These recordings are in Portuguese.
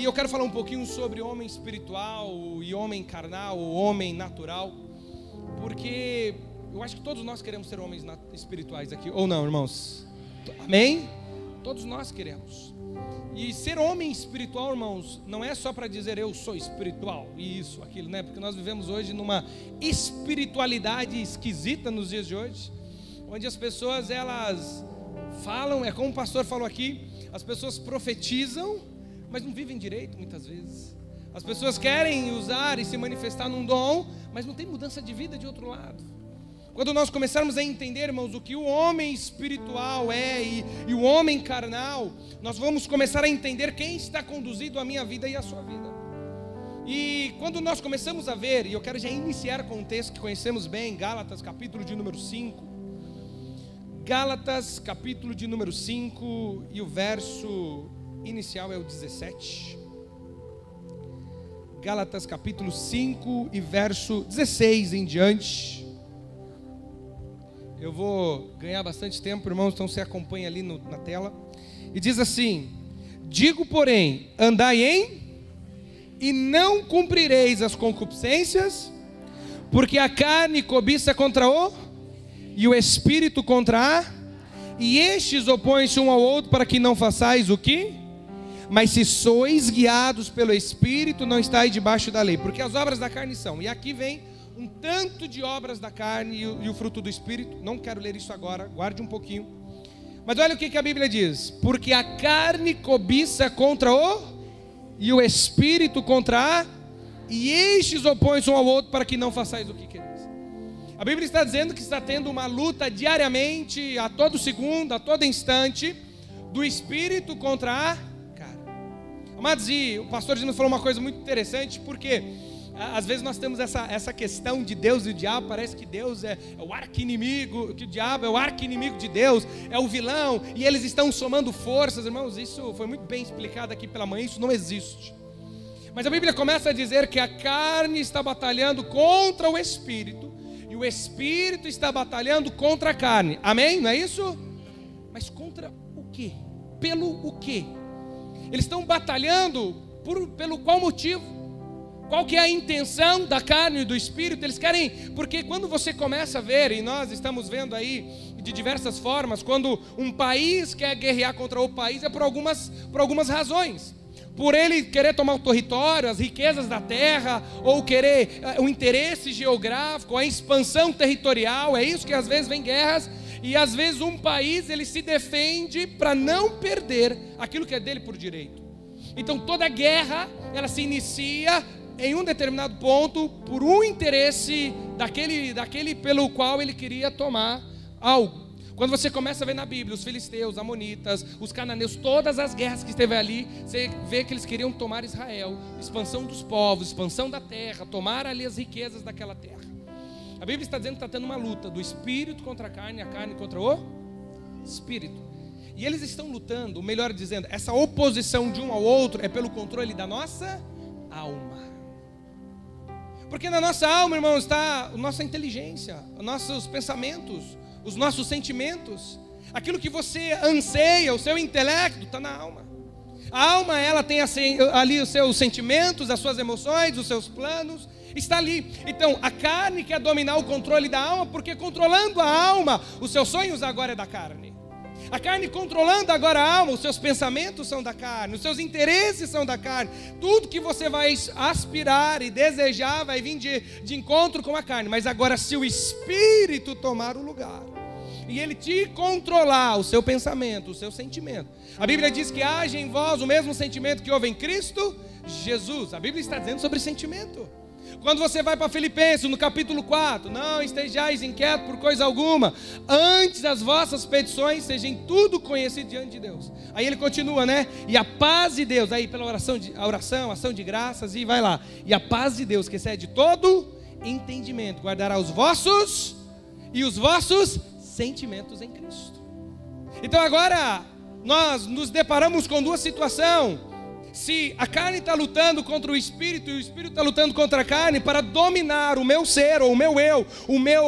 E eu quero falar um pouquinho sobre homem espiritual e homem carnal, ou homem natural, porque eu acho que todos nós queremos ser homens espirituais aqui, ou não, irmãos? Amém? Todos nós queremos. E ser homem espiritual, irmãos, não é só para dizer eu sou espiritual, e isso, aquilo, né? Porque nós vivemos hoje numa espiritualidade esquisita nos dias de hoje, onde as pessoas, elas falam, é como o pastor falou aqui, as pessoas profetizam, mas não vivem direito muitas vezes. As pessoas querem usar e se manifestar num dom, mas não tem mudança de vida de outro lado. Quando nós começarmos a entender, irmãos, o que o homem espiritual é e o homem carnal, nós vamos começar a entender quem está conduzindo a minha vida e a sua vida. E quando nós começamos a ver, e eu quero já iniciar com um texto que conhecemos bem, Gálatas capítulo de número 5. Gálatas capítulo de número 5 e o verso inicial é o 17. Gálatas capítulo 5 e verso 16 em diante. Eu vou ganhar bastante tempo, irmãos, então você acompanha ali na tela. E diz assim: digo, porém, andai em, e não cumprireis as concupiscências, porque a carne cobiça contra o, e o espírito contra a, e estes opõem-se um ao outro para que não façais o que? Mas se sois guiados pelo espírito, não estáis debaixo da lei, porque as obras da carne são, e aqui vem um tanto de obras da carne e o fruto do espírito. Não quero ler isso agora, guarde um pouquinho. Mas olha o que a Bíblia diz: porque a carne cobiça contra o, e o espírito contra a, e estes opõem-se um ao outro para que não façais o que quereis. A Bíblia está dizendo que está tendo uma luta diariamente, a todo segundo, a todo instante, do espírito contra a carne. Amados, e o pastor me falou uma coisa muito interessante, porque às vezes nós temos essa questão de Deus e o diabo. Parece que Deus é o arqui-inimigo, que o diabo é o arqui-inimigo de Deus, é o vilão, e eles estão somando forças. Irmãos, isso foi muito bem explicado aqui pela manhã, isso não existe. Mas a Bíblia começa a dizer que a carne está batalhando contra o espírito, e o espírito está batalhando contra a carne. Amém? Não é isso? Mas contra o quê? Pelo o quê? Eles estão batalhando pelo qual motivo? Qual que é a intenção da carne e do espírito? Eles querem, porque quando você começa a ver, e nós estamos vendo aí de diversas formas, quando um país quer guerrear contra outro país, é por algumas razões. Por ele querer tomar o território, as riquezas da terra, ou querer o interesse geográfico, a expansão territorial. É isso que às vezes vem guerras, e às vezes um país ele se defende para não perder aquilo que é dele por direito. Então toda guerra, ela se inicia em um determinado ponto por um interesse daquele pelo qual ele queria tomar algo. Quando você começa a ver na Bíblia os filisteus, amonitas, os cananeus, todas as guerras que esteve ali, você vê que eles queriam tomar Israel, expansão dos povos, expansão da terra, tomar ali as riquezas daquela terra. A Bíblia está dizendo que está tendo uma luta do espírito contra a carne contra o espírito. E eles estão lutando, ou melhor dizendo, essa oposição de um ao outro é pelo controle da nossa alma. Porque na nossa alma, irmão, está a nossa inteligência, os nossos pensamentos, os nossos sentimentos. Aquilo que você anseia, o seu intelecto, está na alma. A alma, ela tem ali os seus sentimentos, as suas emoções, os seus planos, está ali. Então, a carne quer dominar o controle da alma, porque controlando a alma, os seus sonhos agora é da carne. A carne controlando agora a alma, os seus pensamentos são da carne, os seus interesses são da carne. Tudo que você vai aspirar e desejar vai vir de encontro com a carne. Mas agora, se o espírito tomar o lugar e ele te controlar o seu pensamento, o seu sentimento, a Bíblia diz que haja em vós o mesmo sentimento que houve em Cristo Jesus. A Bíblia está dizendo sobre sentimento. Quando você vai para Filipenses, no capítulo 4, não estejais inquietos por coisa alguma, antes as vossas petições sejam em tudo conhecidas diante de Deus. Aí ele continua, né? E a paz de Deus, aí pela oração, ação de graças, e vai lá. E a paz de Deus, que excede todo entendimento, guardará os vossos sentimentos em Cristo. Então agora, nós nos deparamos com duas situações. Se a carne está lutando contra o espírito e o espírito está lutando contra a carne para dominar o meu ser, ou o meu eu,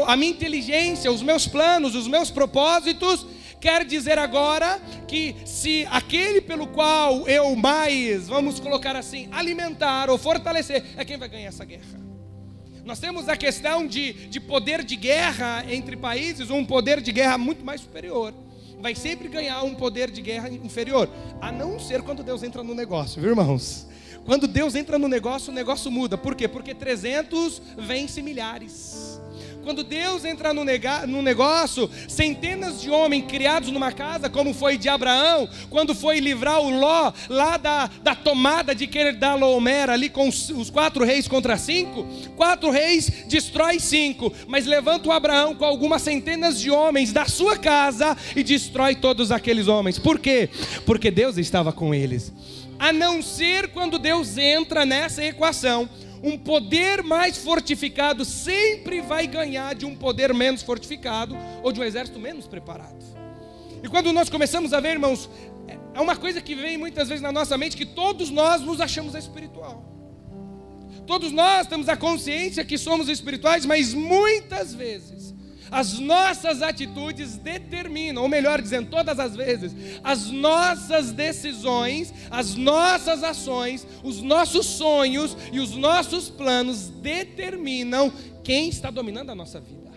a minha inteligência, os meus planos, os meus propósitos, quer dizer agora que se aquele pelo qual eu mais, vamos colocar assim, alimentar ou fortalecer, é quem vai ganhar essa guerra. Nós temos a questão de poder de guerra entre países, um poder de guerra muito mais superior vai sempre ganhar um poder de guerra inferior, a não ser quando Deus entra no negócio, viu, irmãos? Quando Deus entra no negócio, o negócio muda. Por quê? Porque 300 vence milhares. Quando Deus entra no negócio, centenas de homens criados numa casa, como foi de Abraão, quando foi livrar o Ló lá da tomada de Kedorlaomer, ali com os 4 reis contra 5, 4 reis destrói 5, mas levanta o Abraão com algumas centenas de homens da sua casa e destrói todos aqueles homens. Por quê? Porque Deus estava com eles. A não ser quando Deus entra nessa equação, um poder mais fortificado sempre vai ganhar de um poder menos fortificado ou de um exército menos preparado. E quando nós começamos a ver, irmãos, é uma coisa que vem muitas vezes na nossa mente, que todos nós nos achamos espiritual. Todos nós temos a consciência que somos espirituais, mas muitas vezes as nossas atitudes determinam, ou melhor dizendo, todas as vezes, as nossas decisões, as nossas ações, os nossos sonhos e os nossos planos determinam quem está dominando a nossa vida.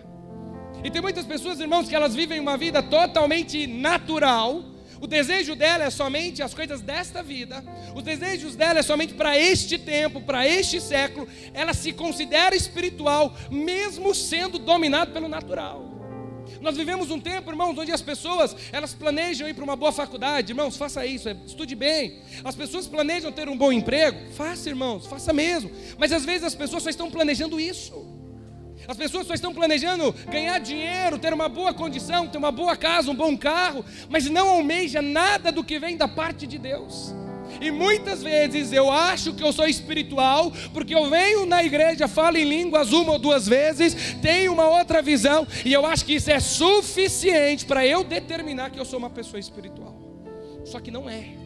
E tem muitas pessoas, irmãos, que elas vivem uma vida totalmente natural. O desejo dela é somente as coisas desta vida, os desejos dela é somente para este tempo, para este século. Ela se considera espiritual, mesmo sendo dominada pelo natural. Nós vivemos um tempo, irmãos, onde as pessoas, elas planejam ir para uma boa faculdade. Irmãos, faça isso, estude bem. As pessoas planejam ter um bom emprego. Faça, irmãos, faça mesmo. Mas às vezes as pessoas só estão planejando isso. As pessoas só estão planejando ganhar dinheiro, ter uma boa condição, ter uma boa casa, um bom carro, mas não almeja nada do que vem da parte de Deus. E muitas vezes eu acho que eu sou espiritual, porque eu venho na igreja, falo em línguas 1 ou 2 vezes, tenho uma outra visão, e eu acho que isso é suficiente para eu determinar que eu sou uma pessoa espiritual. Só que não é.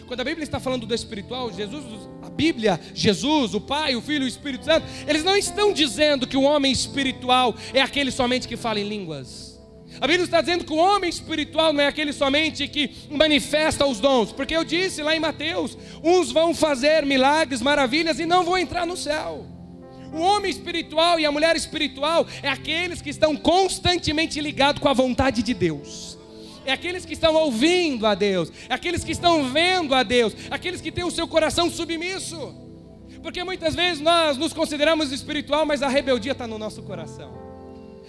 Quando a Bíblia está falando do espiritual, a Bíblia, Jesus, o Pai, o Filho e o Espírito Santo, eles não estão dizendo que o homem espiritual é aquele somente que fala em línguas. A Bíblia está dizendo que o homem espiritual não é aquele somente que manifesta os dons, porque eu disse lá em Mateus, uns vão fazer milagres, maravilhas e não vão entrar no céu. O homem espiritual e a mulher espiritual é aqueles que estão constantemente ligados com a vontade de Deus. É aqueles que estão ouvindo a Deus, é aqueles que estão vendo a Deus, aqueles que têm o seu coração submisso. Porque muitas vezes nós nos consideramos espiritual, mas a rebeldia está no nosso coração.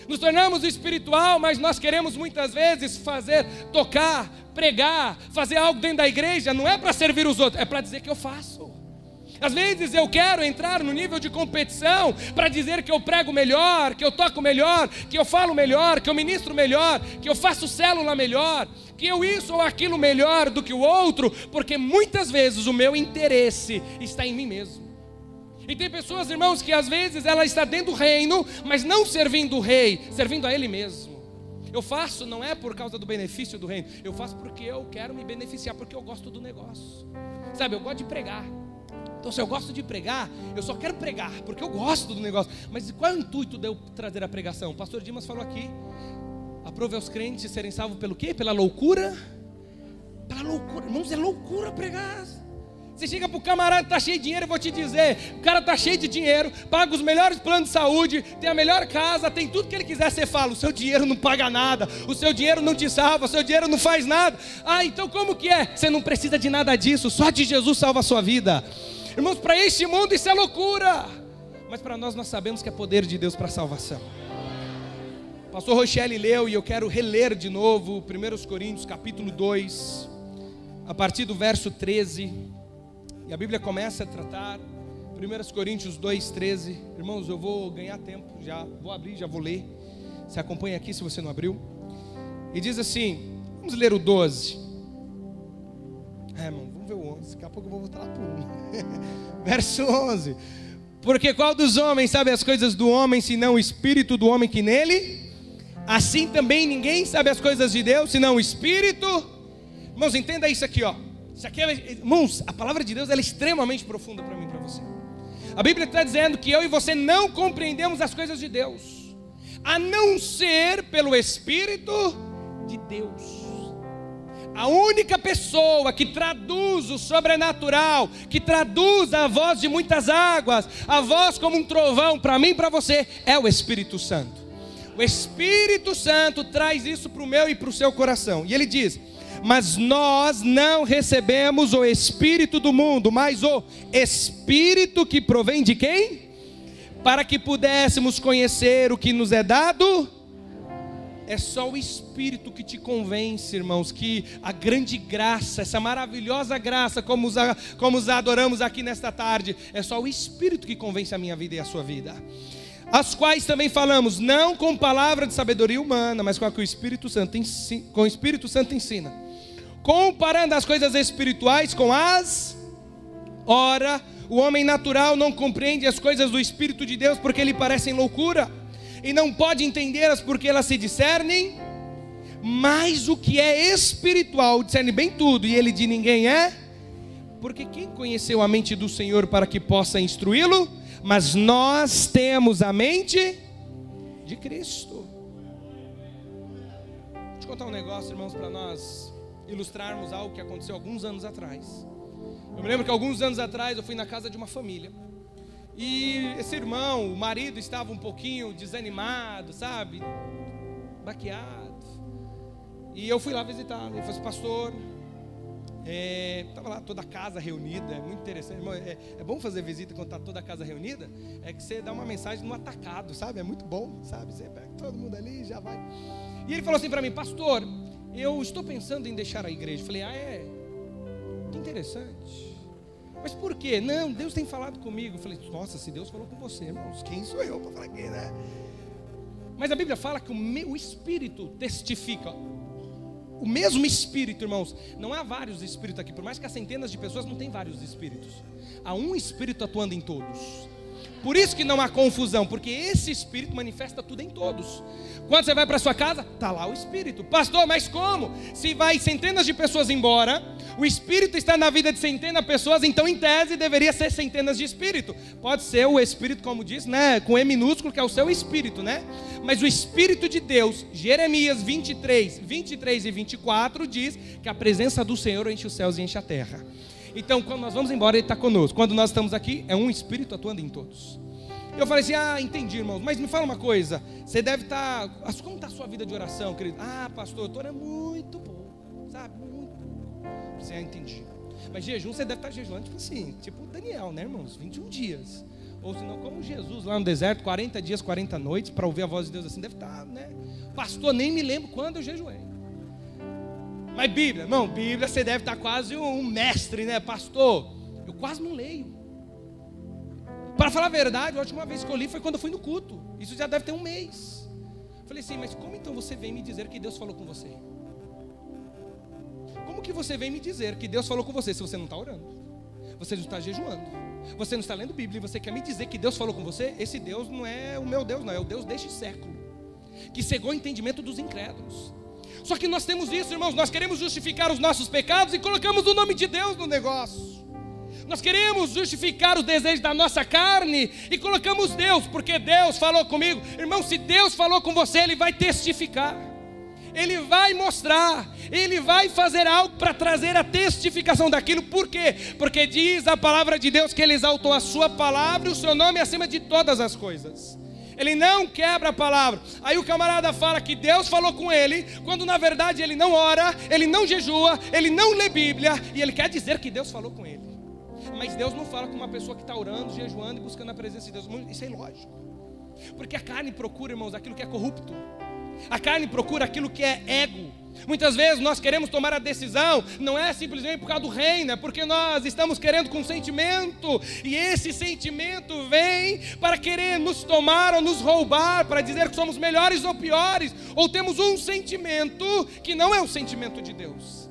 Nos tornamos espiritual, mas nós queremos muitas vezes fazer, tocar, pregar, fazer algo dentro da igreja, não é para servir os outros, é para dizer que eu faço. Às vezes eu quero entrar no nível de competição para dizer que eu prego melhor, que eu toco melhor, que eu falo melhor, que eu ministro melhor, que eu faço célula melhor, que eu isso ou aquilo melhor do que o outro, porque muitas vezes o meu interesse está em mim mesmo. E tem pessoas, irmãos, que às vezes ela está dentro do reino, mas não servindo o rei, servindo a ele mesmo. Eu faço não é por causa do benefício do reino, eu faço porque eu quero me beneficiar, porque eu gosto do negócio. Sabe, eu gosto de pregar. Então se eu gosto de pregar, eu só quero pregar, porque eu gosto do negócio. Mas qual é o intuito de eu trazer a pregação? O pastor Dimas falou aqui, aprove aos crentes serem salvos pelo quê? Pela loucura? Pela loucura, irmãos, é loucura pregar. Você chega para o camarada, está cheio de dinheiro, eu vou te dizer, o cara está cheio de dinheiro, paga os melhores planos de saúde, tem a melhor casa, tem tudo que ele quiser, você fala, o seu dinheiro não paga nada, o seu dinheiro não te salva, o seu dinheiro não faz nada. Ah, então como que é? Você não precisa de nada disso, só de Jesus salva a sua vida. Irmãos, para este mundo isso é loucura, mas para nós sabemos que é poder de Deus para a salvação. Pastor Rochelle leu e eu quero reler de novo 1 Coríntios capítulo 2, a partir do verso 13, e a Bíblia começa a tratar, 1 Coríntios 2, 13, irmãos, eu vou ganhar tempo, já vou abrir, já vou ler, se acompanha aqui se você não abriu, e diz assim, vamos ler o 12, irmão, vamos ver o 11, daqui a pouco eu vou voltar lá para o 1, verso 11, porque qual dos homens sabe as coisas do homem, senão o Espírito do homem que nele? Assim também ninguém sabe as coisas de Deus, senão o Espírito. Irmãos, entenda isso aqui, ó. Isso aqui irmãos, a palavra de Deus ela é extremamente profunda para mim e para você. A Bíblia está dizendo que eu e você não compreendemos as coisas de Deus, a não ser pelo Espírito de Deus. A única pessoa que traduz o sobrenatural, que traduz a voz de muitas águas, a voz como um trovão para mim e para você, é o Espírito Santo. O Espírito Santo traz isso para o meu e para o seu coração. E ele diz: mas nós não recebemos o Espírito do mundo, mas o Espírito que provém de quem? Para que pudéssemos conhecer o que nos é dado. É só o Espírito que te convence, irmãos, que a grande graça, essa maravilhosa graça, como os adoramos aqui nesta tarde, é só o Espírito que convence a minha vida e a sua vida. As quais também falamos, não com palavra de sabedoria humana, mas com a que o Espírito Santo ensina, comparando as coisas espirituais com as... Ora, o homem natural não compreende as coisas do Espírito de Deus, porque lhe parecem loucura, e não pode entendê-las porque elas se discernem, mas o que é espiritual discerne bem tudo, e ele de ninguém é, porque quem conheceu a mente do Senhor para que possa instruí-lo? Mas nós temos a mente de Cristo. Deixa eu contar um negócio, irmãos, para nós ilustrarmos algo que aconteceu alguns anos atrás. Eu me lembro que alguns anos atrás eu fui na casa de uma família, e esse irmão, o marido, estava um pouquinho desanimado, sabe, baqueado, e eu fui lá visitar. Ele falou assim: pastor, estava lá toda a casa reunida. É muito interessante, irmão, é bom fazer visita quando está toda a casa reunida, é que você dá uma mensagem no atacado, sabe, é muito bom, sabe, você pega todo mundo ali e já vai. E ele falou assim para mim: pastor, eu estou pensando em deixar a igreja. Eu falei: que interessante. Mas por quê? Não, Deus tem falado comigo. Eu falei: nossa, se Deus falou com você, irmãos, quem sou eu para falar aqui, né? Mas a Bíblia fala que o Espírito testifica. O mesmo Espírito, irmãos, não há vários Espíritos aqui. Por mais que há centenas de pessoas, não tem vários Espíritos. Há um Espírito atuando em todos. Por isso que não há confusão, porque esse Espírito manifesta tudo em todos. Quando você vai para sua casa, está lá o Espírito. Pastor, mas como? Se vai centenas de pessoas embora, o Espírito está na vida de centenas de pessoas, então em tese deveria ser centenas de Espírito. Pode ser o Espírito, como diz, né, com E minúsculo, que é o seu Espírito, né? Mas o Espírito de Deus, Jeremias 23 e 24 diz que a presença do Senhor enche os céus e enche a terra. Então, quando nós vamos embora, Ele está conosco. Quando nós estamos aqui, é um Espírito atuando em todos. Eu falei assim: entendi, irmãos, mas me fala uma coisa. Você deve estar... Como está a sua vida de oração, querido? Pastor, eu estou orando muito pouco, sabe? Muito pouco. Você entendi. Mas jejum, você deve estar jejuando, tipo assim, tipo Daniel, né, irmãos? 21 dias. Ou senão, como Jesus lá no deserto, 40 dias, 40 noites, para ouvir a voz de Deus assim, deve estar, né? Pastor, nem me lembro quando eu jejuei. Mas Bíblia, irmão, Bíblia, você deve estar quase um mestre, né? Pastor, eu quase não leio. Para falar a verdade, a última vez que eu li foi quando eu fui no culto. Isso já deve ter um mês. Falei assim: mas como então você vem me dizer que Deus falou com você? Como que você vem me dizer que Deus falou com você se você não está orando? Você não está jejuando? Você não está lendo Bíblia e você quer me dizer que Deus falou com você? Esse Deus não é o meu Deus, não, é o Deus deste século, que cegou o entendimento dos incrédulos. Só que nós temos isso, irmãos, nós queremos justificar os nossos pecados e colocamos o nome de Deus no negócio. Nós queremos justificar os desejos da nossa carne e colocamos Deus, porque Deus falou comigo. Irmão, se Deus falou com você, Ele vai testificar, Ele vai mostrar, Ele vai fazer algo para trazer a testificação daquilo. Por quê? Porque diz a palavra de Deus que Ele exaltou a sua palavra e o seu nome acima de todas as coisas. Ele não quebra a palavra. Aí o camarada fala que Deus falou com ele, quando na verdade ele não ora, ele não jejua, ele não lê Bíblia, e ele quer dizer que Deus falou com ele. Mas Deus não fala com uma pessoa que está orando, jejuando e buscando a presença de Deus. Isso é ilógico. Porque a carne procura, irmãos, aquilo que é corrupto. A carne procura aquilo que é ego. Muitas vezes nós queremos tomar a decisão, não é simplesmente por causa do reino, é porque nós estamos querendo com sentimento, e esse sentimento vem para querer nos tomar ou nos roubar, para dizer que somos melhores ou piores, ou temos um sentimento que não é o sentimento de Deus.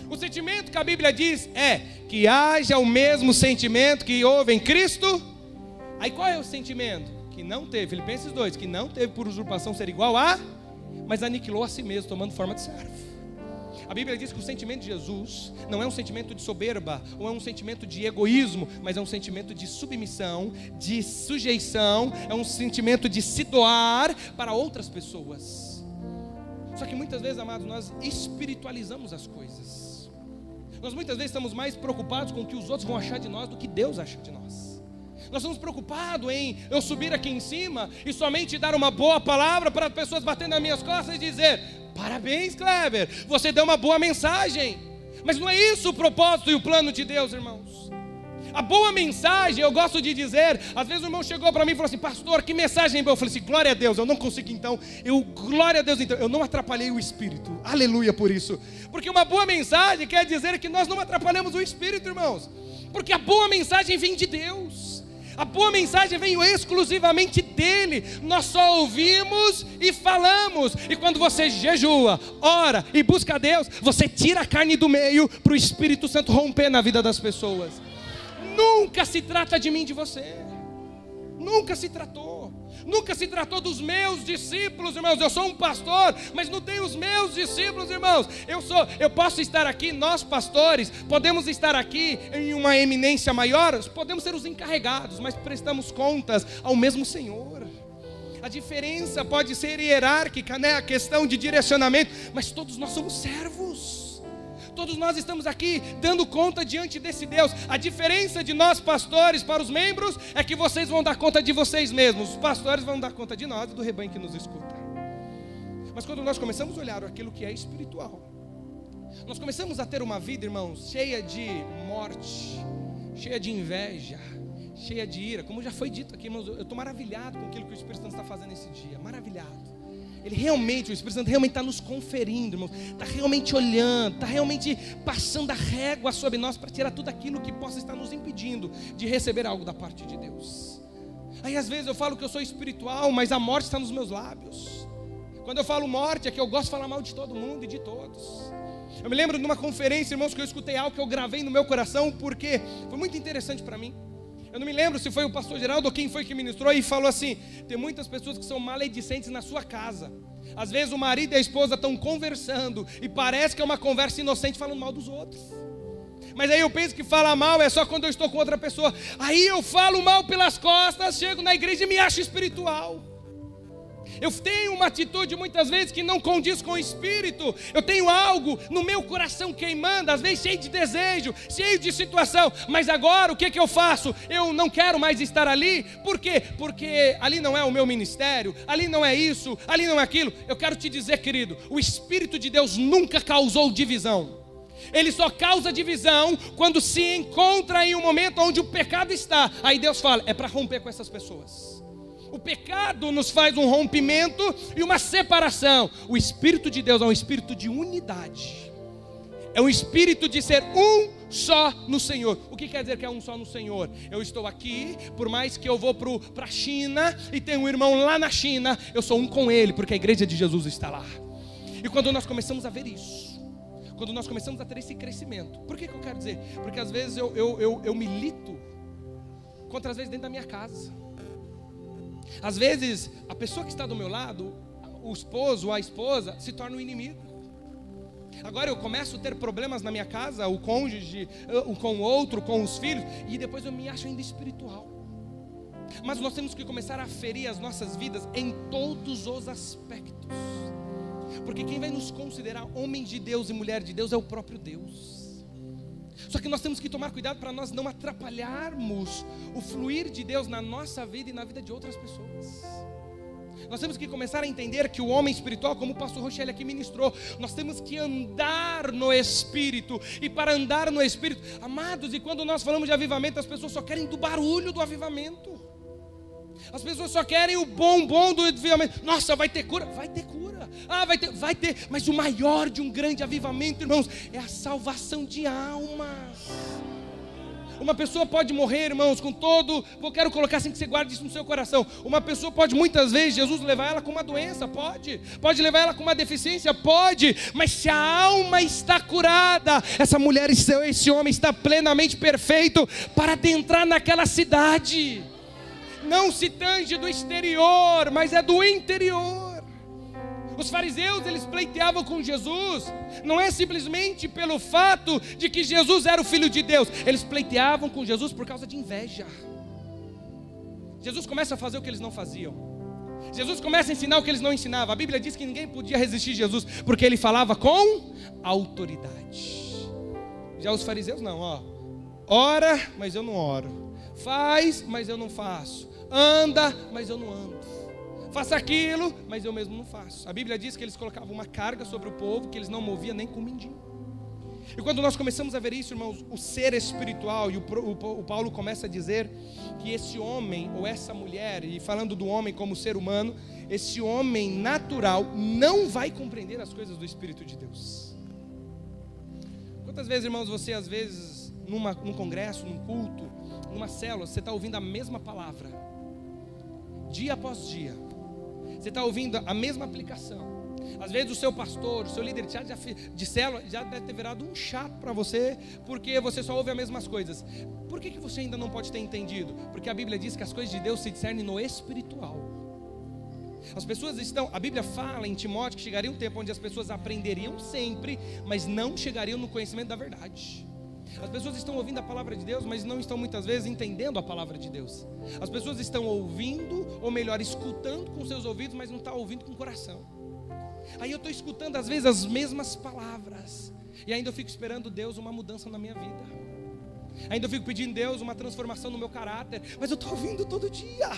O sentimento que a Bíblia diz é que haja o mesmo sentimento que houve em Cristo. Aí qual é o sentimento? Que não teve, Filipenses 2, que não teve por usurpação ser igual a, mas aniquilou a si mesmo, tomando forma de servo. A Bíblia diz que o sentimento de Jesus não é um sentimento de soberba, ou é um sentimento de egoísmo, mas é um sentimento de submissão, de sujeição, é um sentimento de se doar para outras pessoas. Só que muitas vezes, amados, nós espiritualizamos as coisas. Nós muitas vezes estamos mais preocupados com o que os outros vão achar de nós do que Deus acha de nós. Nós estamos preocupados em eu subir aqui em cima e somente dar uma boa palavra para as pessoas batendo nas minhas costas e dizer: parabéns, Kleber, você deu uma boa mensagem. Mas não é isso o propósito e o plano de Deus, irmãos. A boa mensagem, eu gosto de dizer, às vezes o irmão chegou para mim e falou assim: pastor, que mensagem boa. Eu falei assim: glória a Deus, eu não consegui então, glória a Deus então, eu não atrapalhei o Espírito, aleluia por isso. Porque uma boa mensagem quer dizer que nós não atrapalhamos o Espírito, irmãos. Porque a boa mensagem vem de Deus. A boa mensagem vem exclusivamente dEle. Nós só ouvimos e falamos. E quando você jejua, ora e busca a Deus, você tira a carne do meio para o Espírito Santo romper na vida das pessoas. Nunca se trata de mim, de você. Nunca se tratou. Nunca se tratou dos meus discípulos, irmãos. Eu sou um pastor, mas não tenho os meus discípulos, irmãos. Eu posso estar aqui, nós pastores, podemos estar aqui em uma eminência maior, podemos ser os encarregados, mas prestamos contas ao mesmo Senhor. A diferença pode ser hierárquica, né? A questão de direcionamento, mas todos nós somos servos. Todos nós estamos aqui dando conta diante desse Deus. A diferença de nós pastores para os membros é que vocês vão dar conta de vocês mesmos. Os pastores vão dar conta de nós e do rebanho que nos escuta. Mas quando nós começamos a olhar aquilo que é espiritual, nós começamos a ter uma vida, irmãos, cheia de morte, cheia de inveja, cheia de ira. Como já foi dito aqui, irmãos, eu estou maravilhado com aquilo que o Espírito Santo está fazendo esse dia. Maravilhado. O Espírito Santo realmente está nos conferindo, irmãos, está realmente olhando, está realmente passando a régua sobre nós para tirar tudo aquilo que possa estar nos impedindo de receber algo da parte de Deus. Aí às vezes eu falo que eu sou espiritual, mas a morte está nos meus lábios. Quando eu falo morte é que eu gosto de falar mal de todo mundo e de todos. Eu me lembro de uma conferência, irmãos, que eu escutei algo que eu gravei no meu coração, porque foi muito interessante para mim. Eu não me lembro se foi o pastor Geraldo ou quem foi que ministrou e falou assim: tem muitas pessoas que são maledicentes na sua casa. Às vezes o marido e a esposa estão conversando e parece que é uma conversa inocente falando mal dos outros. Mas aí eu penso que falar mal é só quando eu estou com outra pessoa. Aí eu falo mal pelas costas, chego na igreja e me acho espiritual. Eu tenho uma atitude muitas vezes que não condiz com o Espírito. Eu tenho algo no meu coração queimando, às vezes cheio de desejo, cheio de situação. Mas agora o que eu faço? Eu não quero mais estar ali. Por quê? Porque ali não é o meu ministério, ali não é isso, ali não é aquilo. Eu quero te dizer, querido, o Espírito de Deus nunca causou divisão. Ele só causa divisão quando se encontra em um momento onde o pecado está. Aí Deus fala: é para romper com essas pessoas. O pecado nos faz um rompimento e uma separação. O Espírito de Deus é um espírito de unidade. É um espírito de ser um só no Senhor. O que quer dizer que é um só no Senhor? Eu estou aqui, por mais que eu vou para a China e tenho um irmão lá na China, eu sou um com ele, porque a igreja de Jesus está lá. E quando nós começamos a ver isso, quando nós começamos a ter esse crescimento, por que eu quero dizer? Porque às vezes eu milito contra, às vezes, dentro da minha casa. Às vezes, a pessoa que está do meu lado, o esposo ou a esposa, se torna um inimigo. Agora eu começo a ter problemas na minha casa, o cônjuge, com o outro, com os filhos, e depois eu me acho ainda espiritual. Mas nós temos que começar a ferir as nossas vidas em todos os aspectos. Porque quem vai nos considerar homens de Deus e mulher de Deus é o próprio Deus. Só que nós temos que tomar cuidado para nós não atrapalharmos o fluir de Deus na nossa vida e na vida de outras pessoas. Nós temos que começar a entender que o homem espiritual, como o pastor Rochelle aqui ministrou, nós temos que andar no Espírito. E para andar no Espírito, amados, e quando nós falamos de avivamento, as pessoas só querem do barulho do avivamento. As pessoas só querem o bom do avivamento. Nossa, vai ter cura? Vai ter cura. Vai ter. Mas o maior de um grande avivamento, irmãos, é a salvação de almas. Uma pessoa pode morrer, irmãos, com todo... Eu quero colocar assim que você guarde isso no seu coração. Uma pessoa pode muitas vezes, Jesus levar ela com uma doença, pode levar ela com uma deficiência, pode. Mas se a alma está curada, essa mulher, esse homem está plenamente perfeito para adentrar naquela cidade. Não se tange do exterior, mas é do interior. Os fariseus, eles pleiteavam com Jesus, não é simplesmente pelo fato de que Jesus era o Filho de Deus. Eles pleiteavam com Jesus por causa de inveja. Jesus começa a fazer o que eles não faziam. Jesus começa a ensinar o que eles não ensinavam. A Bíblia diz que ninguém podia resistir a Jesus, porque ele falava com autoridade. Já os fariseus não, ora, mas eu não oro. Faz, mas eu não faço. Anda, mas eu não ando. Faça aquilo, mas eu mesmo não faço. A Bíblia diz que eles colocavam uma carga sobre o povo que eles não moviam nem com o mindinho. E quando nós começamos a ver isso, irmãos, o ser espiritual, e o Paulo começa a dizer que esse homem ou essa mulher, e falando do homem como ser humano, esse homem natural não vai compreender as coisas do Espírito de Deus. Quantas vezes, irmãos, você às vezes, num congresso, num culto, numa célula, você está ouvindo a mesma palavra, dia após dia, você está ouvindo a mesma aplicação. Às vezes o seu pastor, o seu líder de célula já deve ter virado um chato para você, porque você só ouve as mesmas coisas. Por que você ainda não pode ter entendido? Porque a Bíblia diz que as coisas de Deus se discernem no espiritual. As pessoas a Bíblia fala em Timóteo que chegaria um tempo onde as pessoas aprenderiam sempre, mas não chegariam no conhecimento da verdade. As pessoas estão ouvindo a palavra de Deus, mas não estão muitas vezes entendendo a palavra de Deus. As pessoas estão ouvindo, ou melhor, escutando com seus ouvidos, mas não estão ouvindo com o coração. Aí eu estou escutando às vezes as mesmas palavras, e ainda eu fico esperando Deus uma mudança na minha vida. Ainda eu fico pedindo Deus uma transformação no meu caráter, mas eu estou ouvindo todo dia.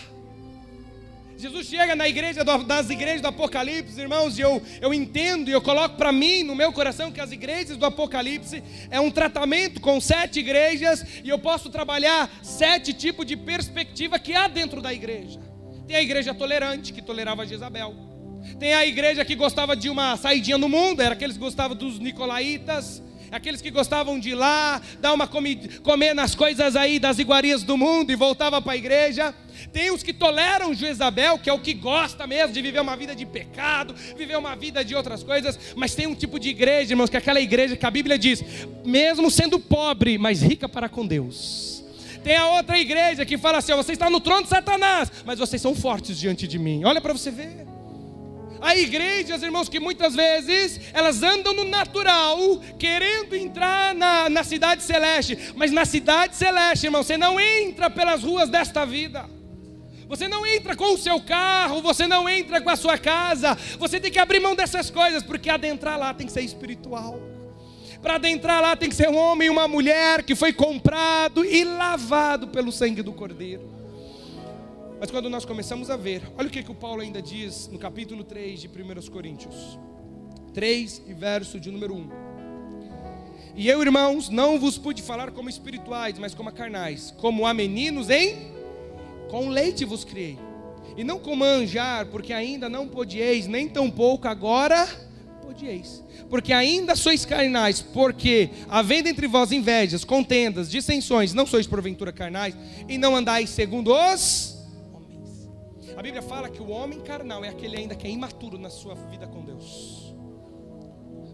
Jesus chega na igreja das igrejas do Apocalipse, irmãos, e eu entendo e eu coloco para mim, no meu coração, que as igrejas do Apocalipse é um tratamento com 7 igrejas, e eu posso trabalhar 7 tipos de perspectiva que há dentro da igreja. Tem a igreja tolerante, que tolerava Jezabel. Tem a igreja que gostava de uma saidinha no mundo, era aqueles que gostavam dos nicolaítas, aqueles que gostavam de ir lá, dar uma comer nas coisas aí das iguarias do mundo e voltava para a igreja. Tem os que toleram Jezabel, que é o que gosta mesmo de viver uma vida de pecado, viver uma vida de outras coisas. Mas tem um tipo de igreja, irmãos, que é aquela igreja que a Bíblia diz, mesmo sendo pobre, mas rica para com Deus. Tem a outra igreja que fala assim, você está no trono de Satanás, mas vocês são fortes diante de mim. Olha para você ver. Há igrejas, irmãos, que muitas vezes elas andam no natural, querendo entrar na cidade celeste. Mas na cidade celeste, irmão, você não entra pelas ruas desta vida. Você não entra com o seu carro, você não entra com a sua casa. Você tem que abrir mão dessas coisas, porque adentrar lá tem que ser espiritual. Para adentrar lá tem que ser um homem e uma mulher que foi comprado e lavado pelo sangue do Cordeiro. Mas quando nós começamos a ver, olha o que o Paulo ainda diz no capítulo 3 de 1 Coríntios 3 e verso de número 1. E eu, irmãos, não vos pude falar como espirituais, mas como a carnais, como a meninos com leite vos criei, e não como a manjar, porque ainda não podieis, nem tampouco agora podieis, porque ainda sois carnais, porque havendo entre vós invejas, contendas, dissensões, não sois porventura carnais, e não andais segundo os... A Bíblia fala que o homem carnal é aquele ainda que é imaturo na sua vida com Deus.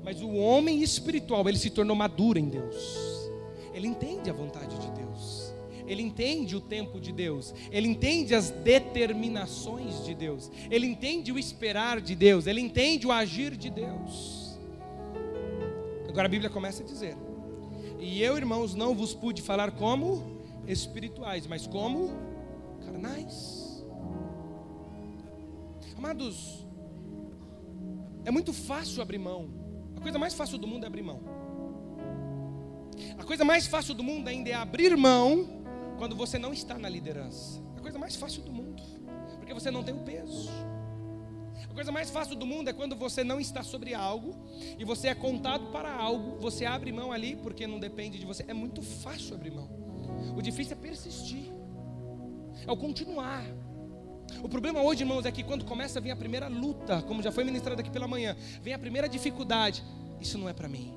Mas o homem espiritual, ele se tornou maduro em Deus. Ele entende a vontade de Deus. Ele entende o tempo de Deus. Ele entende as determinações de Deus. Ele entende o esperar de Deus. Ele entende o agir de Deus. Agora a Bíblia começa a dizer: e eu, irmãos, não vos pude falar como espirituais, mas como carnais. Amados, é muito fácil abrir mão. A coisa mais fácil do mundo é abrir mão. A coisa mais fácil do mundo ainda é abrir mão quando você não está na liderança. A coisa mais fácil do mundo, porque você não tem o peso. A coisa mais fácil do mundo é quando você não está sobre algo e você é contado para algo, você abre mão ali porque não depende de você. É muito fácil abrir mão. O difícil é persistir, é o continuar. O problema hoje, irmãos, é que quando começa a vir a primeira luta, como já foi ministrado aqui pela manhã, vem a primeira dificuldade, isso não é para mim,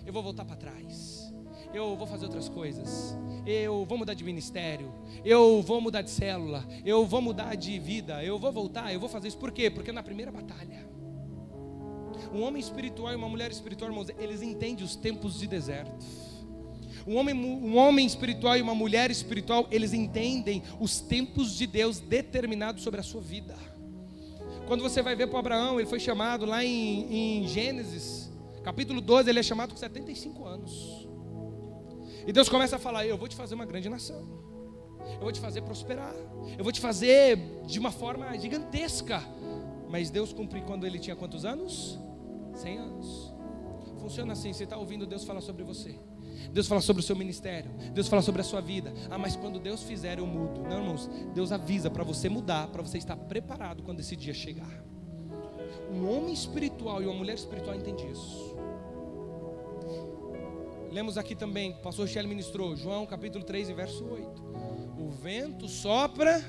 eu vou voltar para trás, eu vou fazer outras coisas, eu vou mudar de ministério, eu vou mudar de célula, eu vou mudar de vida, eu vou voltar, eu vou fazer isso. Por quê? Porque na primeira batalha, um homem espiritual e uma mulher espiritual, irmãos, eles entendem os tempos de deserto. Um homem espiritual e uma mulher espiritual, eles entendem os tempos de Deus determinados sobre a sua vida. Quando você vai ver para Abraão, ele foi chamado lá em Gênesis, capítulo 12, ele é chamado com 75 anos. E Deus começa a falar: eu vou te fazer uma grande nação. eu vou te fazer prosperar, eu vou te fazer de uma forma gigantesca. Mas Deus cumpriu quando ele tinha quantos anos? 100 anos. Funciona assim, você está ouvindo Deus falar sobre você, Deus fala sobre o seu ministério, Deus fala sobre a sua vida. Mas quando Deus fizer eu mudo. Não, irmãos, Deus avisa para você mudar, para você estar preparado quando esse dia chegar. Um homem espiritual e uma mulher espiritual entende isso. Lemos aqui também, o pastor Shelley ministrou, João capítulo 3 e verso 8. O vento sopra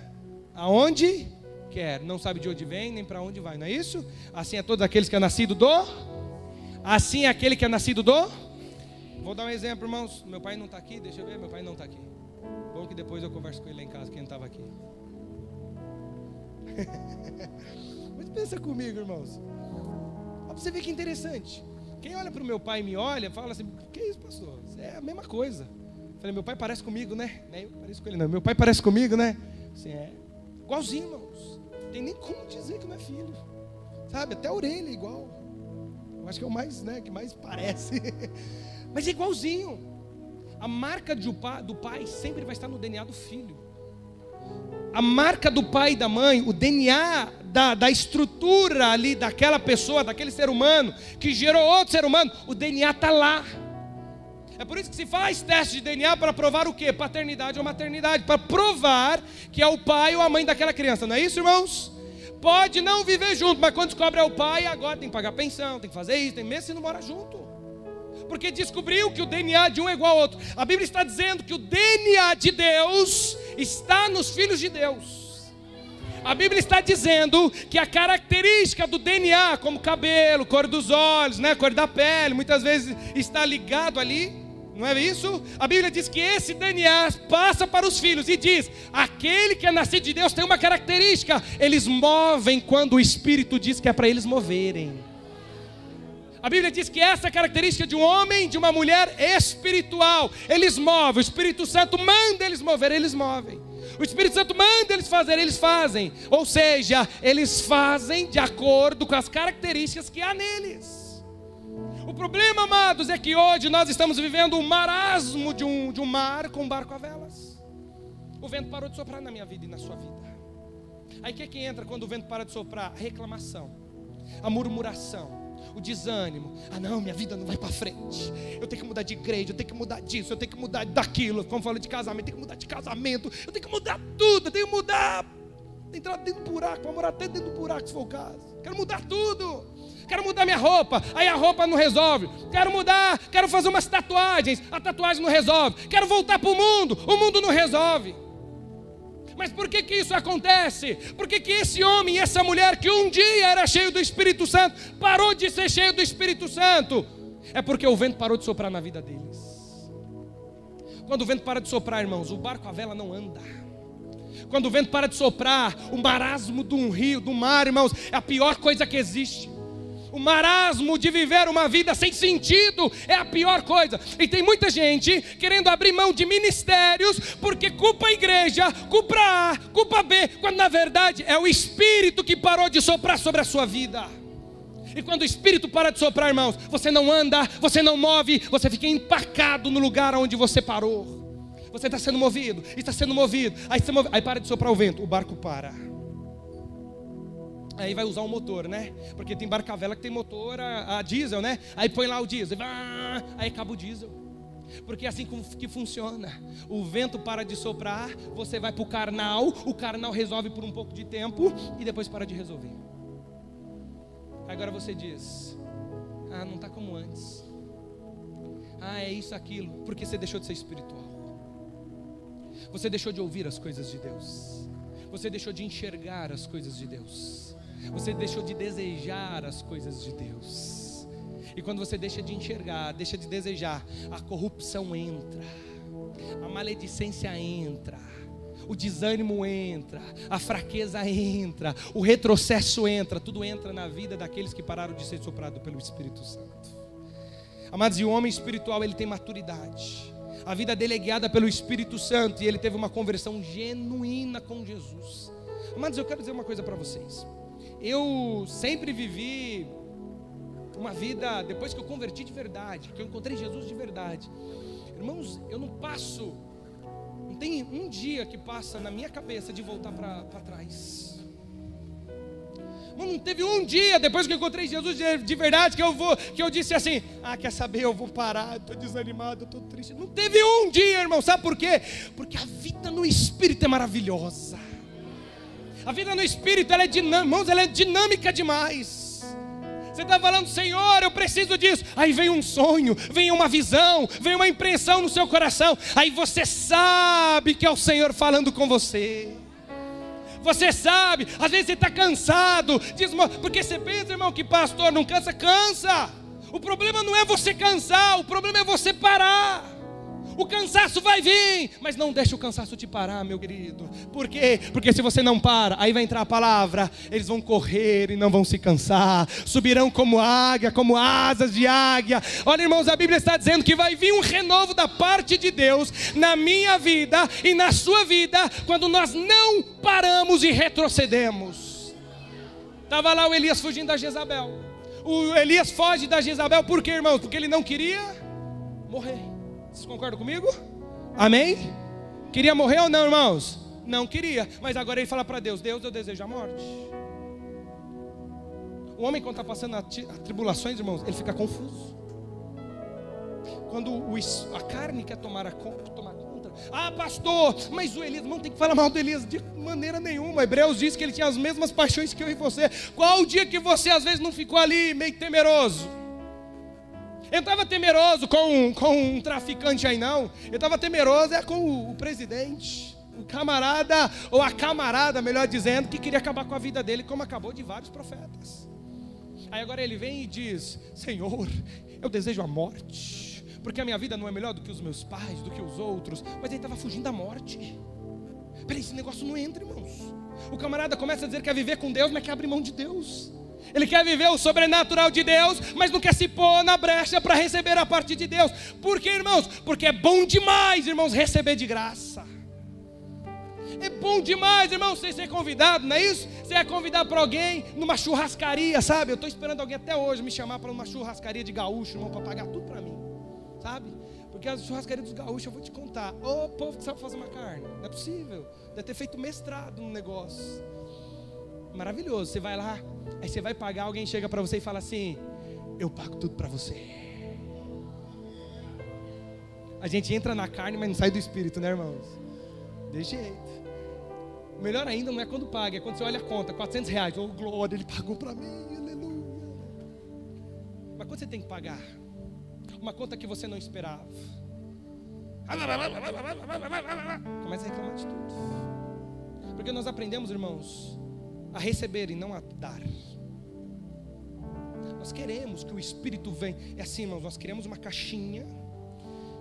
aonde quer, não sabe de onde vem nem para onde vai, não é isso? Assim é todos aqueles que é nascido do... Assim é aquele que é nascido do... Vou dar um exemplo, irmãos. Meu pai não está aqui, deixa eu ver, meu pai não está aqui. Bom que depois eu converso com ele lá em casa, que ele não estava aqui. Mas pensa comigo, irmãos. Para você ver que interessante. Quem olha para o meu pai e me olha, fala assim: que isso, pastor? É a mesma coisa. Eu falei: meu pai parece comigo, né? Eu pareço com ele, não. Meu pai parece comigo, né? Assim, é igualzinho, irmãos. Não tem nem como dizer que não é filho. Sabe? Até a orelha é igual. Eu acho que é o mais, né, que mais parece. Mas é igualzinho. A marca do pai sempre vai estar no DNA do filho. A marca do pai e da mãe, o DNA da estrutura ali daquela pessoa, daquele ser humano que gerou outro ser humano, o DNA está lá. É por isso que se faz teste de DNA para provar o quê? Paternidade ou maternidade, para provar que é o pai ou a mãe daquela criança. Não é isso, irmãos? Pode não viver junto, mas quando descobre é o pai, agora tem que pagar pensão, tem que fazer isso, tem mesmo se não mora junto. Porque descobriu que o DNA de um é igual ao outro. A Bíblia está dizendo que o DNA de Deus está nos filhos de Deus. A Bíblia está dizendo que a característica do DNA, como cabelo, cor dos olhos, né, cor da pele, muitas vezes está ligado ali, não é isso? A Bíblia diz que esse DNA passa para os filhos e diz: aquele que é nascido de Deus tem uma característica, eles movem quando o Espírito diz que é para eles moverem. A Bíblia diz que essa é a característica de um homem, de uma mulher espiritual. Eles movem, o Espírito Santo manda eles mover, eles movem. O Espírito Santo manda eles fazer, eles fazem. Ou seja, eles fazem de acordo com as características que há neles. O problema, amados, é que hoje nós estamos vivendo um marasmo de um mar com um barco a velas. O vento parou de soprar na minha vida e na sua vida. Aí o que é que entra quando o vento para de soprar? A reclamação, a murmuração, o desânimo. Não, minha vida não vai para frente. Eu tenho que mudar de igreja, eu tenho que mudar disso, eu tenho que mudar daquilo. Como falei de casamento, eu tenho que mudar de casamento, eu tenho que mudar tudo, eu tenho que mudar, entrar dentro do buraco, para morar até dentro do buraco, se for o caso. Quero mudar tudo. Quero mudar minha roupa, aí a roupa não resolve. Quero mudar, quero fazer umas tatuagens, a tatuagem não resolve. Quero voltar para o mundo não resolve. Mas por que isso acontece? Por que esse homem e essa mulher que um dia era cheio do Espírito Santo parou de ser cheio do Espírito Santo? É porque o vento parou de soprar na vida deles. Quando o vento para de soprar, irmãos, o barco, a vela não anda. Quando o vento para de soprar, o marasmo de um rio, do mar, irmãos, é a pior coisa que existe. O marasmo de viver uma vida sem sentido é a pior coisa. E tem muita gente querendo abrir mão de ministérios porque culpa a igreja, culpa A, culpa B, quando na verdade é o Espírito que parou de soprar sobre a sua vida. E quando o Espírito para de soprar, irmãos, você não anda, você não move, você fica empacado no lugar onde você parou. Você está sendo movido, aí para de soprar o vento, o barco para. Aí vai usar um motor, né? Porque tem barco a vela que tem motor a diesel, né? Aí põe lá o diesel, aí acaba o diesel. Porque é assim que funciona. O vento para de soprar, você vai para o carnal resolve por um pouco de tempo e depois para de resolver. Agora você diz: não está como antes. É isso, aquilo. Porque você deixou de ser espiritual. Você deixou de ouvir as coisas de Deus. Você deixou de enxergar as coisas de Deus. Você deixou de desejar as coisas de Deus. E quando você deixa de enxergar, deixa de desejar, a corrupção entra, a maledicência entra, o desânimo entra, a fraqueza entra, o retrocesso entra. Tudo entra na vida daqueles que pararam de ser soprados pelo Espírito Santo. Amados, e o homem espiritual, ele tem maturidade. A vida dele é guiada pelo Espírito Santo e ele teve uma conversão genuína com Jesus. Amados, eu quero dizer uma coisa para vocês. Eu sempre vivi uma vida, depois que eu converti de verdade, que eu encontrei Jesus de verdade. Irmãos, eu não um dia que passa na minha cabeça de voltar para trás. Não teve um dia depois que eu encontrei Jesus de verdade que eu disse assim: quer saber, eu vou parar, estou desanimado, estou triste. Não teve um dia, irmão. Sabe por quê? Porque a vida no Espírito é maravilhosa. A vida no Espírito, ela é dinâmica, irmãos, ela é dinâmica demais. Você está falando: Senhor, eu preciso disso. Aí vem um sonho, vem uma visão, vem uma impressão no seu coração. Aí você sabe que é o Senhor falando com você. Você sabe, às vezes você está cansado, porque você pensa, irmão, que pastor não cansa, cansa. O problema não é você cansar, o problema é você parar. O cansaço vai vir, mas não deixa o cansaço te parar, meu querido. Por quê? Porque se você não para, aí vai entrar a palavra: eles vão correr e não vão se cansar, subirão como águia, como asas de águia. Olha, irmãos, a Bíblia está dizendo que vai vir um renovo da parte de Deus na minha vida e na sua vida, quando nós não paramos e retrocedemos. Estava lá o Elias fugindo da Jezabel. O Elias foge da Jezabel por quê, irmãos? Porque ele não queria morrer. Vocês concordam comigo? Amém? Queria morrer ou não, irmãos? Não queria, mas agora ele fala para Deus: Deus, eu desejo a morte. O homem, quando está passando tribulações, irmãos, ele fica confuso. Quando a carne quer tomar conta. Pastor, mas o Elias, não tem que falar mal do Elias de maneira nenhuma. Hebreus diz que ele tinha as mesmas paixões que eu e você. Qual o dia que você às vezes não ficou ali meio temeroso? Eu estava temeroso com um traficante aí não. Eu estava temeroso com o presidente, o camarada, ou a camarada, melhor dizendo, que queria acabar com a vida dele, como acabou de vários profetas. Aí agora ele vem e diz: Senhor, eu desejo a morte, porque a minha vida não é melhor do que os meus pais, do que os outros. Mas ele estava fugindo da morte. Peraí, esse negócio não entra, irmãos. O camarada começa a dizer que quer viver com Deus, mas quer abrir mão de Deus. Ele quer viver o sobrenatural de Deus, mas não quer se pôr na brecha para receber a parte de Deus. Por quê, irmãos? Porque é bom demais, irmãos, receber de graça. É bom demais, irmãos, você ser convidado, não é isso? Você é convidado para alguém numa churrascaria, sabe? Eu estou esperando alguém até hoje me chamar para uma churrascaria de gaúcho, irmão, para pagar tudo para mim, sabe? Porque a churrascaria dos gaúchos, eu vou te contar, o povo que sabe fazer uma carne, não é possível. Deve ter feito mestrado no negócio. Maravilhoso, você vai lá, aí você vai pagar, alguém chega para você e fala assim: eu pago tudo para você. A gente entra na carne, mas não sai do espírito, né, irmãos? De jeito. O melhor ainda não é quando paga, é quando você olha a conta, R$400, oh glória, ele pagou para mim, aleluia. Mas quando você tem que pagar uma conta que você não esperava, começa a reclamar de tudo. Porque nós aprendemos, irmãos, a receber e não a dar. Nós queremos que o Espírito venha. É assim, irmãos, nós queremos uma caixinha.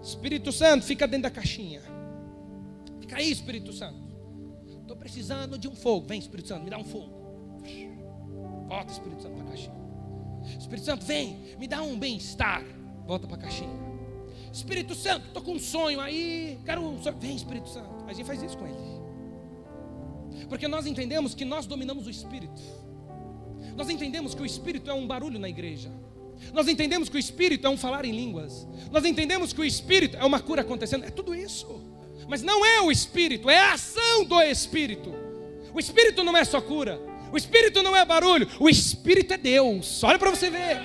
Espírito Santo, fica dentro da caixinha. Fica aí, Espírito Santo. Estou precisando de um fogo. Vem, Espírito Santo, me dá um fogo. Volta, Espírito Santo, para a caixinha. Espírito Santo, vem, me dá um bem-estar. Volta para a caixinha. Espírito Santo, estou com um sonho aí, quero um sonho. Vem, Espírito Santo. A gente faz isso com ele. Porque nós entendemos que nós dominamos o Espírito. Nós entendemos que o Espírito é um barulho na igreja. Nós entendemos que o Espírito é um falar em línguas. Nós entendemos que o Espírito é uma cura acontecendo. É tudo isso. Mas não é o Espírito, é a ação do Espírito. O Espírito não é só cura. O Espírito não é barulho. O Espírito é Deus. Olha para você ver.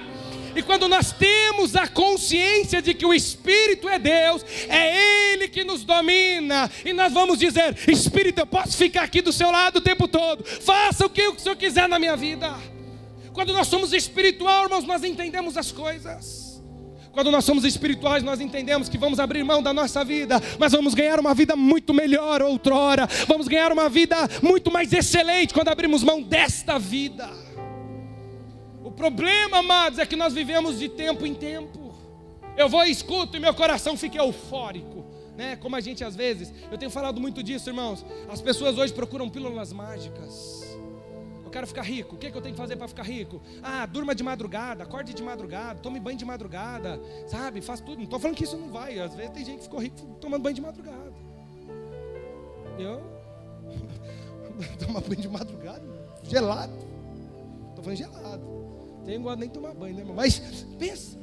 E quando nós temos a consciência de que o Espírito é Deus, é Ele que nos domina, e nós vamos dizer: Espírito, eu posso ficar aqui do seu lado o tempo todo, faça o que o Senhor quiser na minha vida. Quando nós somos espirituais, irmãos, nós entendemos as coisas. Quando nós somos espirituais, nós entendemos que vamos abrir mão da nossa vida, mas vamos ganhar uma vida muito melhor outrora, vamos ganhar uma vida muito mais excelente quando abrimos mão desta vida. O problema, amados, é que nós vivemos de tempo em tempo. Eu vou e escuto e meu coração fica eufórico, né? Como a gente às vezes, eu tenho falado muito disso, irmãos. As pessoas hoje procuram pílulas mágicas. Eu quero ficar rico, o que eu tenho que fazer para ficar rico? Durma de madrugada, acorde de madrugada, tome banho de madrugada, sabe? Faz tudo, não estou falando que isso não vai. Às vezes tem gente que ficou rico tomando banho de madrugada. Eu tomar banho de madrugada, gelado. Estou falando gelado. Nem gosto nem de tomar banho, né, irmão? Mas pensa,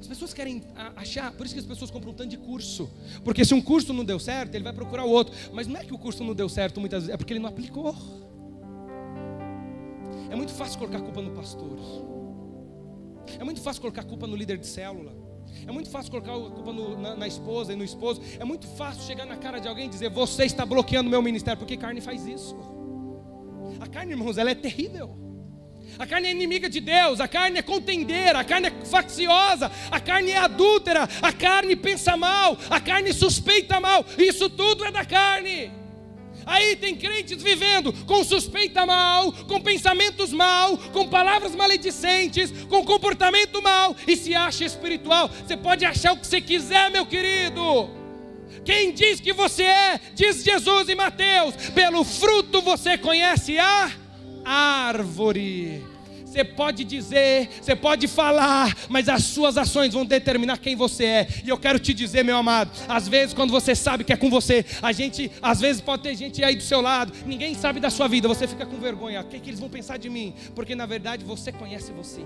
As pessoas querem achar, por isso que as pessoas compram um tanto de curso. Porque se um curso não deu certo, ele vai procurar o outro. Mas não é que o curso não deu certo muitas vezes, é porque ele não aplicou. É muito fácil colocar a culpa no pastor. É muito fácil colocar a culpa no líder de célula. É muito fácil colocar a culpa na esposa e no esposo. É muito fácil chegar na cara de alguém e dizer: você está bloqueando o meu ministério. Porque carne faz isso. A carne, irmãos, ela é terrível. A carne é inimiga de Deus. A carne é contendeira. A carne é facciosa. A carne é adúltera. A carne pensa mal. A carne suspeita mal. Isso tudo é da carne. Aí tem crentes vivendo com suspeita mal, com pensamentos mal, com palavras maledicentes, com comportamento mal, e se acha espiritual. Você pode achar o que você quiser, meu querido. Quem diz que você é? Diz Jesus em Mateus: pelo fruto você conhece a árvore. Você pode dizer, você pode falar, mas as suas ações vão determinar quem você é. E eu quero te dizer, meu amado, às vezes quando você sabe que é com você, às vezes pode ter gente aí do seu lado, ninguém sabe da sua vida, você fica com vergonha. O que eles vão pensar de mim? Porque na verdade você conhece você.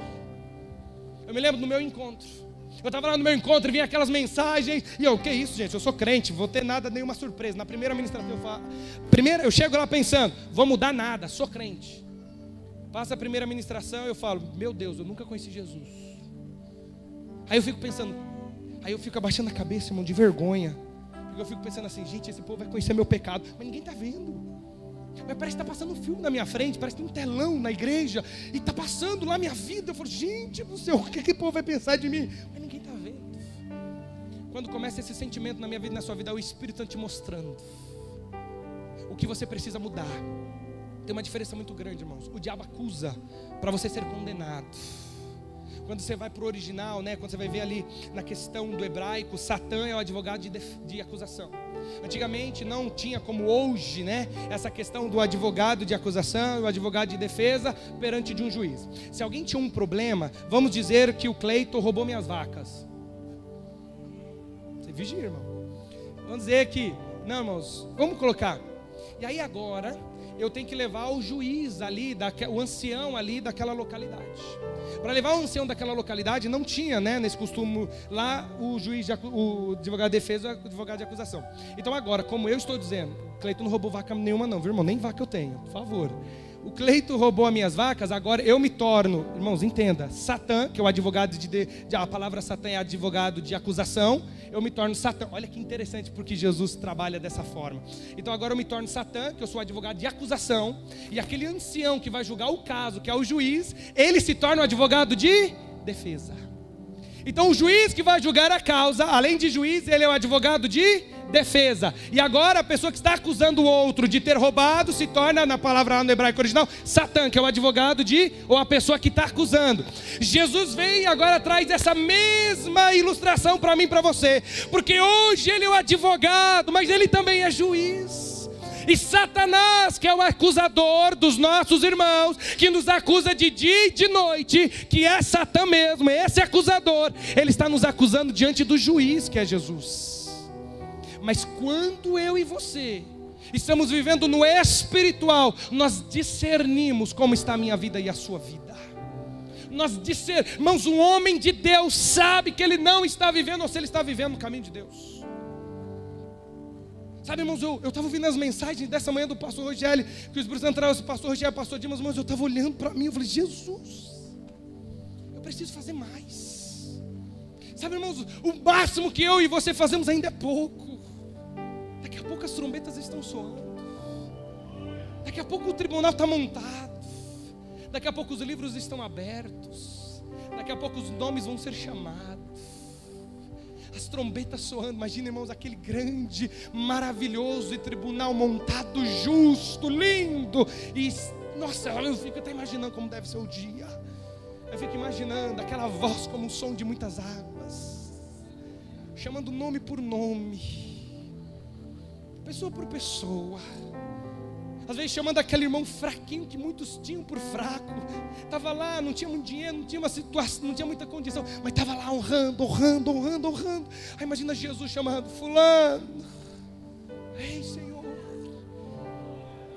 Eu me lembro do meu encontro. Eu estava lá no meu encontro e vinha aquelas mensagens. E eu, que isso, gente? Eu sou crente, vou ter nada, nenhuma surpresa. Na primeira ministração eu chego lá pensando: vou mudar nada, sou crente. Passa a primeira ministração, eu falo: meu Deus, eu nunca conheci Jesus. Aí eu fico pensando, aí eu fico abaixando a cabeça, irmão, de vergonha. Eu fico pensando assim: gente, esse povo vai conhecer meu pecado. Mas ninguém está vendo. Mas parece que está passando um filme na minha frente, parece que tem um telão na igreja, e está passando lá a minha vida. Eu falo: gente do céu, o que o povo vai pensar de mim? Mas ninguém está vendo. Quando começa esse sentimento na minha vida e na sua vida, é o Espírito Santo te mostrando o que você precisa mudar. Tem uma diferença muito grande, irmãos. O diabo acusa para você ser condenado. Quando você vai para o original, né, quando você vai ver ali na questão do hebraico, Satã é o advogado de acusação. Antigamente não tinha como hoje, né, essa questão do advogado de acusação e o advogado de defesa perante de um juiz. Se alguém tinha um problema, vamos dizer que o Cleiton roubou minhas vacas. Você vigia, irmão. Vamos dizer que, não, irmãos, vamos colocar. E aí agora eu tenho que levar o juiz ali, o ancião ali daquela localidade. Para levar o ancião daquela localidade, não tinha, né, nesse costume lá, o juiz, o advogado de defesa e o advogado de acusação. Então agora, como eu estou dizendo, Cleiton não roubou vaca nenhuma não, viu, irmão? Nem vaca eu tenho, por favor. O Cleiton roubou as minhas vacas, agora eu me torno, irmãos, entenda, Satã, que é o advogado a palavra Satã é advogado de acusação, eu me torno Satã. Olha que interessante, porque Jesus trabalha dessa forma. Então agora eu me torno Satã, que eu sou advogado de acusação, e aquele ancião que vai julgar o caso, que é o juiz, ele se torna o advogado de defesa. Então o juiz que vai julgar a causa, além de juiz, ele é o advogado de defesa. E agora a pessoa que está acusando o outro de ter roubado se torna, na palavra lá no hebraico original, Satã, que é o advogado ou a pessoa que está acusando. Jesus vem e agora traz essa mesma ilustração para mim e para você, porque hoje ele é o advogado, mas ele também é juiz. E Satanás, que é o acusador dos nossos irmãos, que nos acusa de dia e de noite, que é Satã mesmo, esse acusador, ele está nos acusando diante do juiz, que é Jesus. Mas quando eu e você estamos vivendo no espiritual, nós discernimos como está a minha vida e a sua vida. Irmãos, um homem de Deus sabe que ele não está vivendo, ou se ele está vivendo no caminho de Deus. Sabe, irmãos, eu estava ouvindo as mensagens dessa manhã do pastor Rogério, que o Espírito Santo trouxe, o pastor Rogério, pastor Dimas, irmãos, eu estava olhando para mim, eu falei: Jesus, eu preciso fazer mais. Sabe, irmãos, o máximo que eu e você fazemos ainda é pouco. Daqui a pouco as trombetas estão soando. Daqui a pouco o tribunal está montado. Daqui a pouco os livros estão abertos. Daqui a pouco os nomes vão ser chamados. As trombetas soando. Imagina, irmãos, aquele grande, maravilhoso e tribunal montado, justo, lindo. E, nossa, eu fico até imaginando como deve ser o dia. Eu fico imaginando aquela voz como um som de muitas águas, chamando nome por nome, pessoa por pessoa. Às vezes chamando aquele irmão fraquinho que muitos tinham por fraco. Estava lá, não tinha muito dinheiro, não tinha uma situação, não tinha muita condição, mas estava lá honrando. Aí imagina Jesus chamando: fulano, ei Senhor.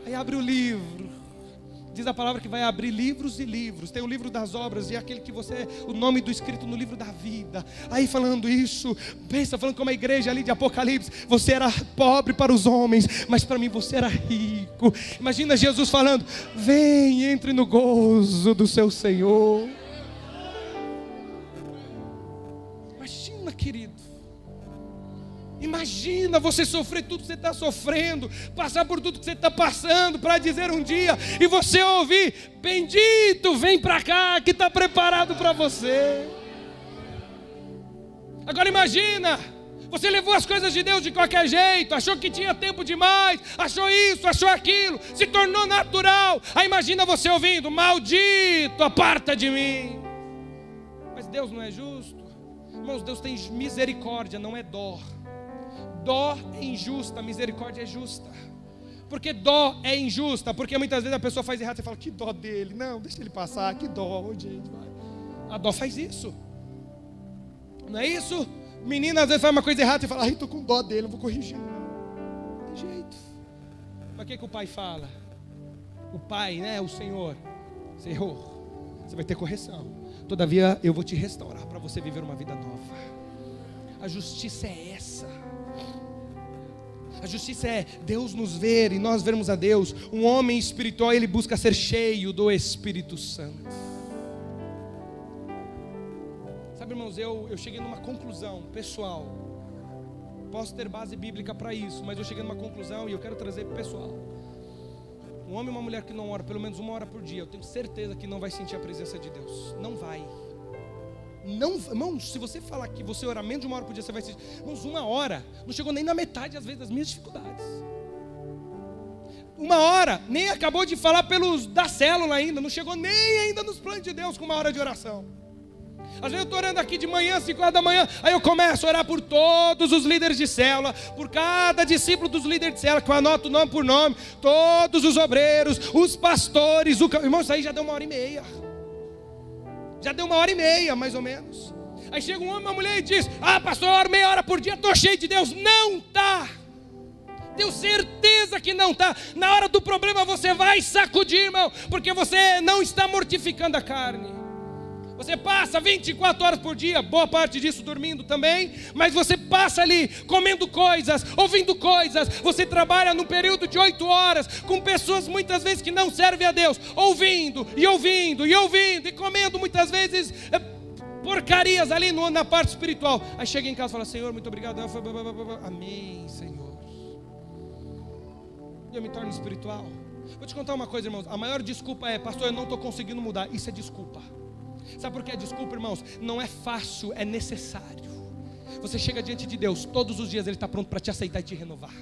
Aí abre o livro, diz a palavra que vai abrir livros e livros. Tem o livro das obras e aquele que você, o nome do escrito no livro da vida. Aí falando isso, pensa, falando como a igreja ali de Apocalipse, você era pobre para os homens, mas para mim você era rico. Imagina Jesus falando: vem, entre no gozo do seu Senhor. Imagina, querido. Imagina você sofrer tudo que você está sofrendo, passar por tudo que você está passando, para dizer um dia, e você ouvir: bendito, vem para cá, que está preparado para você. Agora imagina, você levou as coisas de Deus de qualquer jeito, achou que tinha tempo demais, achou isso, achou aquilo, se tornou natural. Aí imagina você ouvindo: maldito, aparta de mim. Mas Deus não é justo? Irmãos, Deus tem misericórdia, não é dó. Dó é injusta, misericórdia é justa. Porque dó é injusta, porque muitas vezes a pessoa faz errado, você fala: que dó dele, não, deixa ele passar, que dó, onde a gente vai? A dó faz isso, não é isso? Menina às vezes faz uma coisa errada, você fala: ai, estou com dó dele, não vou corrigir, não tem jeito. Mas o que o pai fala? O pai, né, o Senhor: você errou, você vai ter correção, todavia eu vou te restaurar para você viver uma vida nova. A justiça é essa. A justiça é Deus nos ver e nós vermos a Deus. Um homem espiritual, ele busca ser cheio do Espírito Santo. Sabe, irmãos, eu cheguei numa conclusão pessoal. Posso ter base bíblica para isso, mas eu cheguei numa conclusão e eu quero trazer pessoal. Um homem e uma mulher que não ora pelo menos 1 hora por dia, eu tenho certeza que não vai sentir a presença de Deus. Não vai. Não, irmãos, se você falar que você orar menos de 1 hora por dia, você vai sentir. Irmãos, 1 hora não chegou nem na metade às vezes das minhas dificuldades. 1 hora, nem acabou de falar pelos da célula ainda, não chegou nem ainda nos planos de Deus com 1 hora de oração. Às vezes eu estou orando aqui de manhã, 5 horas da manhã, aí eu começo a orar por todos os líderes de célula, por cada discípulo dos líderes de célula, que eu anoto nome por nome, todos os obreiros, os pastores, irmão, isso aí já deu 1h30. Já deu 1h30, mais ou menos. Aí chega um homem e uma mulher e diz: ah, pastor, eu oro meia hora por dia, estou cheio de Deus. Não está. Tenho certeza que não está. Na hora do problema você vai sacudir, irmão, porque você não está mortificando a carne. Você passa 24 horas por dia, boa parte disso dormindo também, mas você passa ali comendo coisas, ouvindo coisas. Você trabalha num período de 8 horas com pessoas muitas vezes que não servem a Deus, ouvindo e ouvindo e ouvindo e comendo muitas vezes porcarias ali na parte espiritual. Aí chega em casa e fala: Senhor, muito obrigado. Amém, Senhor. E eu me torno espiritual. Vou te contar uma coisa, irmãos. A maior desculpa é: pastor, eu não estou conseguindo mudar. Isso é desculpa. Sabe por que é desculpa, irmãos? Não é fácil, é necessário. Você chega diante de Deus, todos os dias Ele está pronto para te aceitar e te renovar.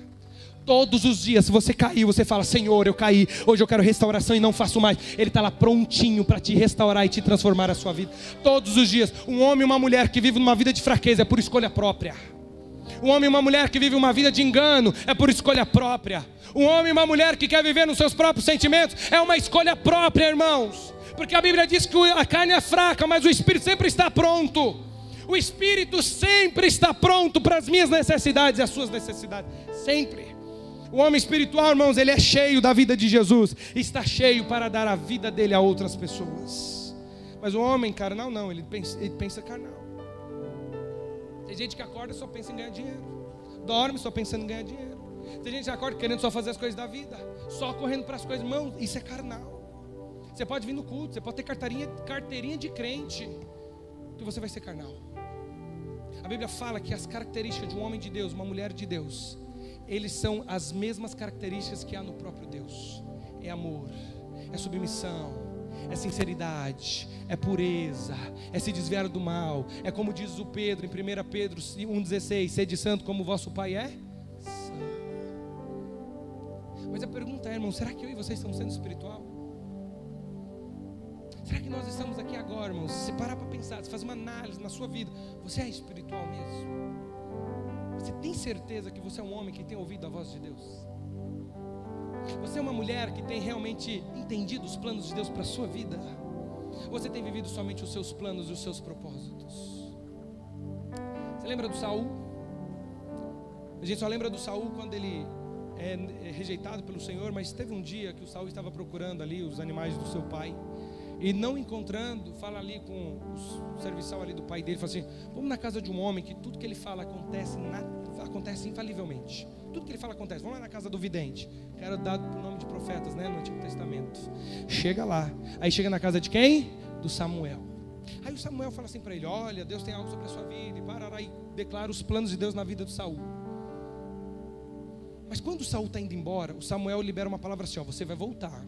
Todos os dias, se você caiu, você fala: Senhor, eu caí, hoje eu quero restauração e não faço mais. Ele está lá prontinho para te restaurar e te transformar a sua vida. Todos os dias. Um homem e uma mulher que vivem numa vida de fraqueza é por escolha própria. Um homem e uma mulher que vivem uma vida de engano é por escolha própria. Um homem e uma mulher que quer viver nos seus próprios sentimentos é uma escolha própria, irmãos. Porque a Bíblia diz que a carne é fraca, mas o Espírito sempre está pronto. O Espírito sempre está pronto para as minhas necessidades e as suas necessidades. Sempre. O homem espiritual, irmãos, ele é cheio da vida de Jesus. Está cheio para dar a vida dele a outras pessoas. Mas o homem carnal não, ele pensa carnal. Tem gente que acorda e só pensa em ganhar dinheiro. Dorme só pensando em ganhar dinheiro. Tem gente que acorda querendo só fazer as coisas da vida, só correndo para as coisas. Irmão, isso é carnal. Você pode vir no culto, você pode ter carteirinha de crente, que você vai ser carnal. A Bíblia fala que as características de um homem de Deus, uma mulher de Deus, eles são as mesmas características que há no próprio Deus. É amor, é submissão, é sinceridade, é pureza, é se desviar do mal. É como diz o Pedro em 1 Pedro 1,16: sede santo como o vosso Pai é santo. Mas a pergunta é, irmão, será que eu e vocês estamos sendo espiritual? Será que nós estamos aqui agora, irmãos? Se parar para pensar, se fazer uma análise na sua vida, você é espiritual mesmo? Você tem certeza que você é um homem que tem ouvido a voz de Deus? Você é uma mulher que tem realmente entendido os planos de Deus para a sua vida? Ou você tem vivido somente os seus planos e os seus propósitos? Você lembra do Saul? A gente só lembra do Saul quando ele rejeitado pelo Senhor, mas teve um dia que o Saul estava procurando ali os animais do seu pai, e não encontrando, fala ali com o serviçal ali do pai dele, fala assim: vamos na casa de um homem que tudo que ele fala acontece infalivelmente. Tudo que ele fala acontece. Vamos lá na casa do vidente, que era dado por nome de profetas, né, no Antigo Testamento. Chega lá, aí chega na casa de quem? Do Samuel. Aí o Samuel fala assim para ele: olha, Deus tem algo sobre a sua vida, e declara os planos de Deus na vida do Saul. Mas quando o Saul está indo embora, o Samuel libera uma palavra assim: ó, você vai voltar.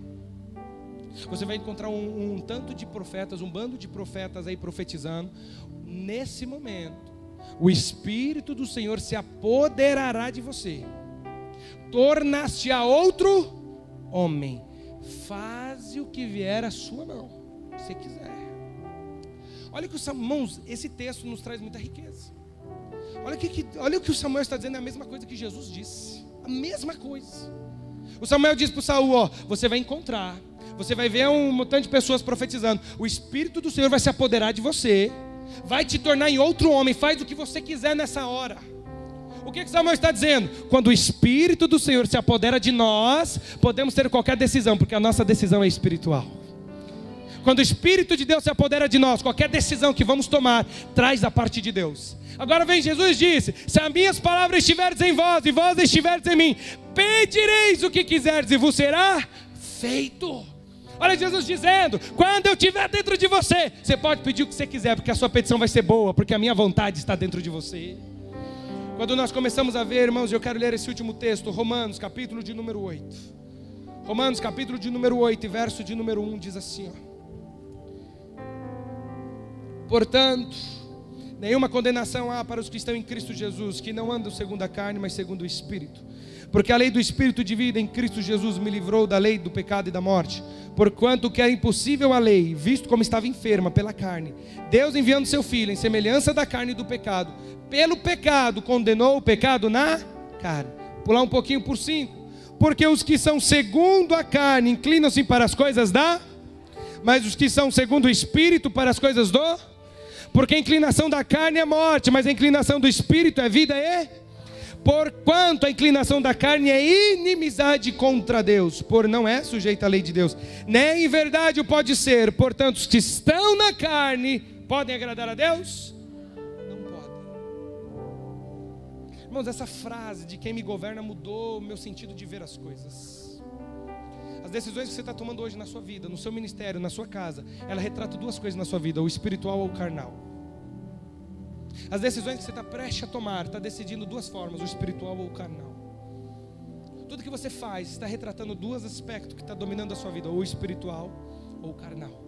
Você vai encontrar um tanto de profetas, um bando de profetas aí profetizando. Nesse momento, o Espírito do Senhor se apoderará de você. Tornaste a outro homem. Faze o que vier à sua mão, se quiser. Olha que irmãos, esse texto nos traz muita riqueza. Olha o que o Samuel está dizendo, é a mesma coisa que Jesus disse. A mesma coisa. O Samuel diz para o Saul: ó, você vai encontrar, você vai ver um montante de pessoas profetizando. O Espírito do Senhor vai se apoderar de você, vai te tornar em outro homem. Faz o que você quiser nessa hora. O que Samuel está dizendo? Quando o Espírito do Senhor se apodera de nós, podemos ter qualquer decisão, porque a nossa decisão é espiritual. Quando o Espírito de Deus se apodera de nós, qualquer decisão que vamos tomar, traz da parte de Deus. Agora vem, Jesus disse: se as minhas palavras estiverem em vós, e vós estiveres em mim, pedireis o que quiserdes, e vos será feito. Olha Jesus dizendo: quando eu estiver dentro de você, você pode pedir o que você quiser, porque a sua petição vai ser boa, porque a minha vontade está dentro de você. Quando nós começamos a ver, irmãos, eu quero ler esse último texto, Romanos, capítulo de número 8. Romanos, capítulo de número 8, e verso de número 1, diz assim, ó: portanto, nenhuma condenação há para os que estão em Cristo Jesus, que não andam segundo a carne, mas segundo o Espírito. Porque a lei do Espírito de vida em Cristo Jesus me livrou da lei do pecado e da morte. Porquanto que era impossível a lei, visto como estava enferma pela carne, Deus, enviando seu Filho em semelhança da carne e do pecado, pelo pecado condenou o pecado na carne. Pular um pouquinho por 5. Porque os que são segundo a carne inclinam-se para as coisas mas os que são segundo o Espírito para as coisas porque a inclinação da carne é morte, mas a inclinação do Espírito é vida porquanto a inclinação da carne é inimizade contra Deus, por não é sujeita à lei de Deus, nem em verdade o pode ser. Portanto, os que estão na carne podem agradar a Deus? Não podem. Irmãos, essa frase de quem me governa mudou o meu sentido de ver as coisas. As decisões que você está tomando hoje na sua vida, no seu ministério, na sua casa, ela retrata duas coisas na sua vida: o espiritual ou o carnal. As decisões que você está prestes a tomar, está decidindo duas formas: o espiritual ou o carnal. Tudo que você faz está retratando dois aspectos que está dominando a sua vida: ou o espiritual ou o carnal.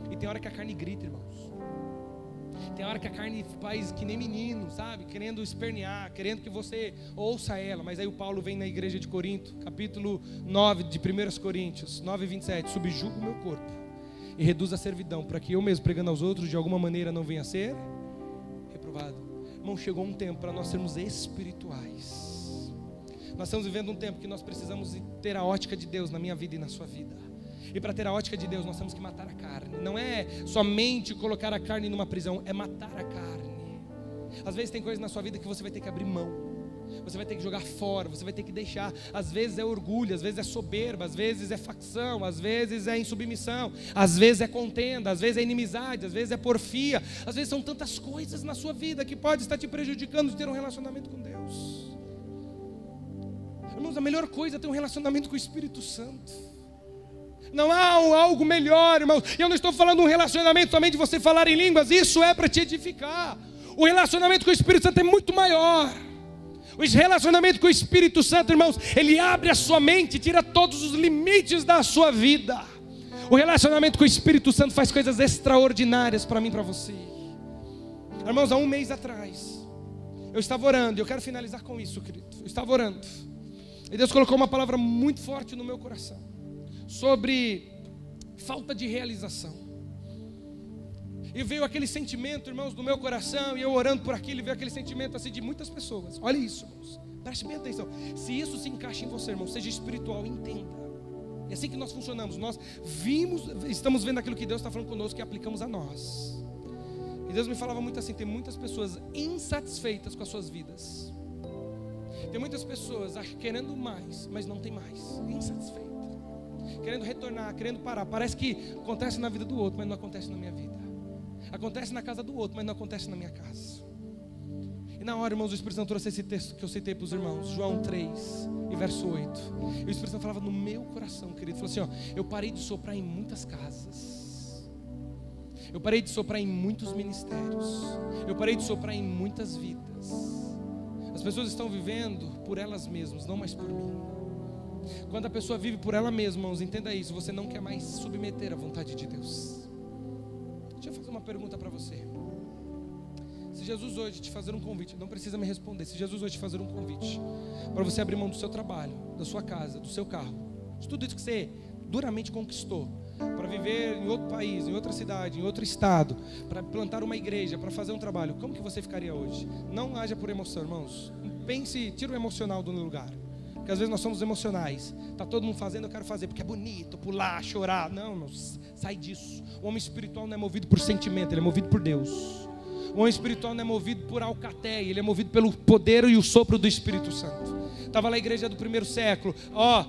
E tem hora que a carne grita, irmãos. Tem hora que a carne faz que nem menino, sabe? Querendo espernear, querendo que você ouça ela. Mas aí o Paulo vem na igreja de Corinto, capítulo 9 de 1 Coríntios 9:27: subjugo o meu corpo e reduzo a servidão, para que eu mesmo, pregando aos outros, de alguma maneira não venha a ser reprovado. Irmão, chegou um tempo para nós sermos espirituais. Nós estamos vivendo um tempo que nós precisamos ter a ótica de Deus na minha vida e na sua vida. E para ter a ótica de Deus, nós temos que matar a carne. Não é somente colocar a carne numa prisão, é matar a carne. Às vezes tem coisas na sua vida que você vai ter que abrir mão, você vai ter que jogar fora, você vai ter que deixar. Às vezes é orgulho, às vezes é soberba, às vezes é facção, às vezes é insubmissão, às vezes é contenda, às vezes é inimizade, às vezes é porfia. Às vezes são tantas coisas na sua vida que pode estar te prejudicando de ter um relacionamento com Deus. Irmãos, a melhor coisa é ter um relacionamento com o Espírito Santo. Não há algo melhor, irmãos. E eu não estou falando de um relacionamento somente de você falar em línguas. Isso é para te edificar. O relacionamento com o Espírito Santo é muito maior. O relacionamento com o Espírito Santo, irmãos, ele abre a sua mente, tira todos os limites da sua vida. O relacionamento com o Espírito Santo faz coisas extraordinárias para mim e para você. Irmãos, há um mês atrás eu estava orando, e eu quero finalizar com isso, querido. Eu estava orando, e Deus colocou uma palavra muito forte no meu coração sobre falta de realização. E veio aquele sentimento, irmãos, do meu coração, e eu orando por aquilo, e veio aquele sentimento assim de muitas pessoas. Olha isso, irmãos, preste bem atenção. Se isso se encaixa em você, irmão, seja espiritual, entenda. É assim que nós funcionamos. Nós estamos vendo aquilo que Deus está falando conosco e aplicamos a nós. E Deus me falava muito assim: tem muitas pessoas insatisfeitas com as suas vidas, Tem muitas pessoas querendo mais, mas não tem mais, insatisfeita, querendo retornar, querendo parar. Parece que acontece na vida do outro, mas não acontece na minha vida. Acontece na casa do outro, mas não acontece na minha casa. E na hora, irmãos, o Espírito Santo trouxe esse texto que eu citei para os irmãos, João 3, e verso 8. E o Espírito Santo falava no meu coração, querido. Falou assim, eu parei de soprar em muitas casas. Eu parei de soprar em muitos ministérios. Eu parei de soprar em muitas vidas. As pessoas estão vivendo por elas mesmas, não mais por mim. Quando a pessoa vive por ela mesma, irmãos, entenda isso, você não quer mais submeter à vontade de Deus. Deixa eu fazer uma pergunta para você. Se Jesus hoje te fazer um convite, não precisa me responder. Se Jesus hoje te fazer um convite para você abrir mão do seu trabalho, da sua casa, do seu carro, de tudo isso que você duramente conquistou, para viver em outro país, em outra cidade, em outro estado, para plantar uma igreja, para fazer um trabalho, como que você ficaria hoje? Não haja por emoção, irmãos. Pense, tira o emocional do lugar. Porque às vezes nós somos emocionais. Está todo mundo fazendo, eu quero fazer, porque é bonito, pular, chorar. Não, irmãos, sai disso. O homem espiritual não é movido por sentimento, ele é movido por Deus. O homem espiritual não é movido por alcateia, ele é movido pelo poder e o sopro do Espírito Santo. Estava lá a igreja do primeiro século.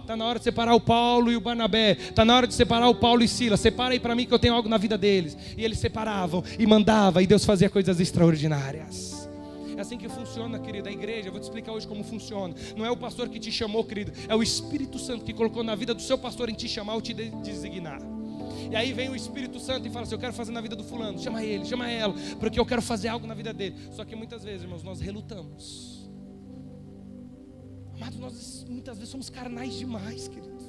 Está na hora de separar o Paulo e o Barnabé. Está na hora de separar o Paulo e Silas. Separa aí para mim que eu tenho algo na vida deles. E eles separavam e mandavam, e Deus fazia coisas extraordinárias. É assim que funciona, querida, a igreja. Eu vou te explicar hoje como funciona. Não é o pastor que te chamou, querido, é o Espírito Santo que colocou na vida do seu pastor em te chamar ou te designar. E aí vem o Espírito Santo e fala assim, eu quero fazer na vida do fulano, chama ele, chama ela, porque eu quero fazer algo na vida dele. Só que muitas vezes, irmãos, nós relutamos. Amados, nós muitas vezes somos carnais demais, querido.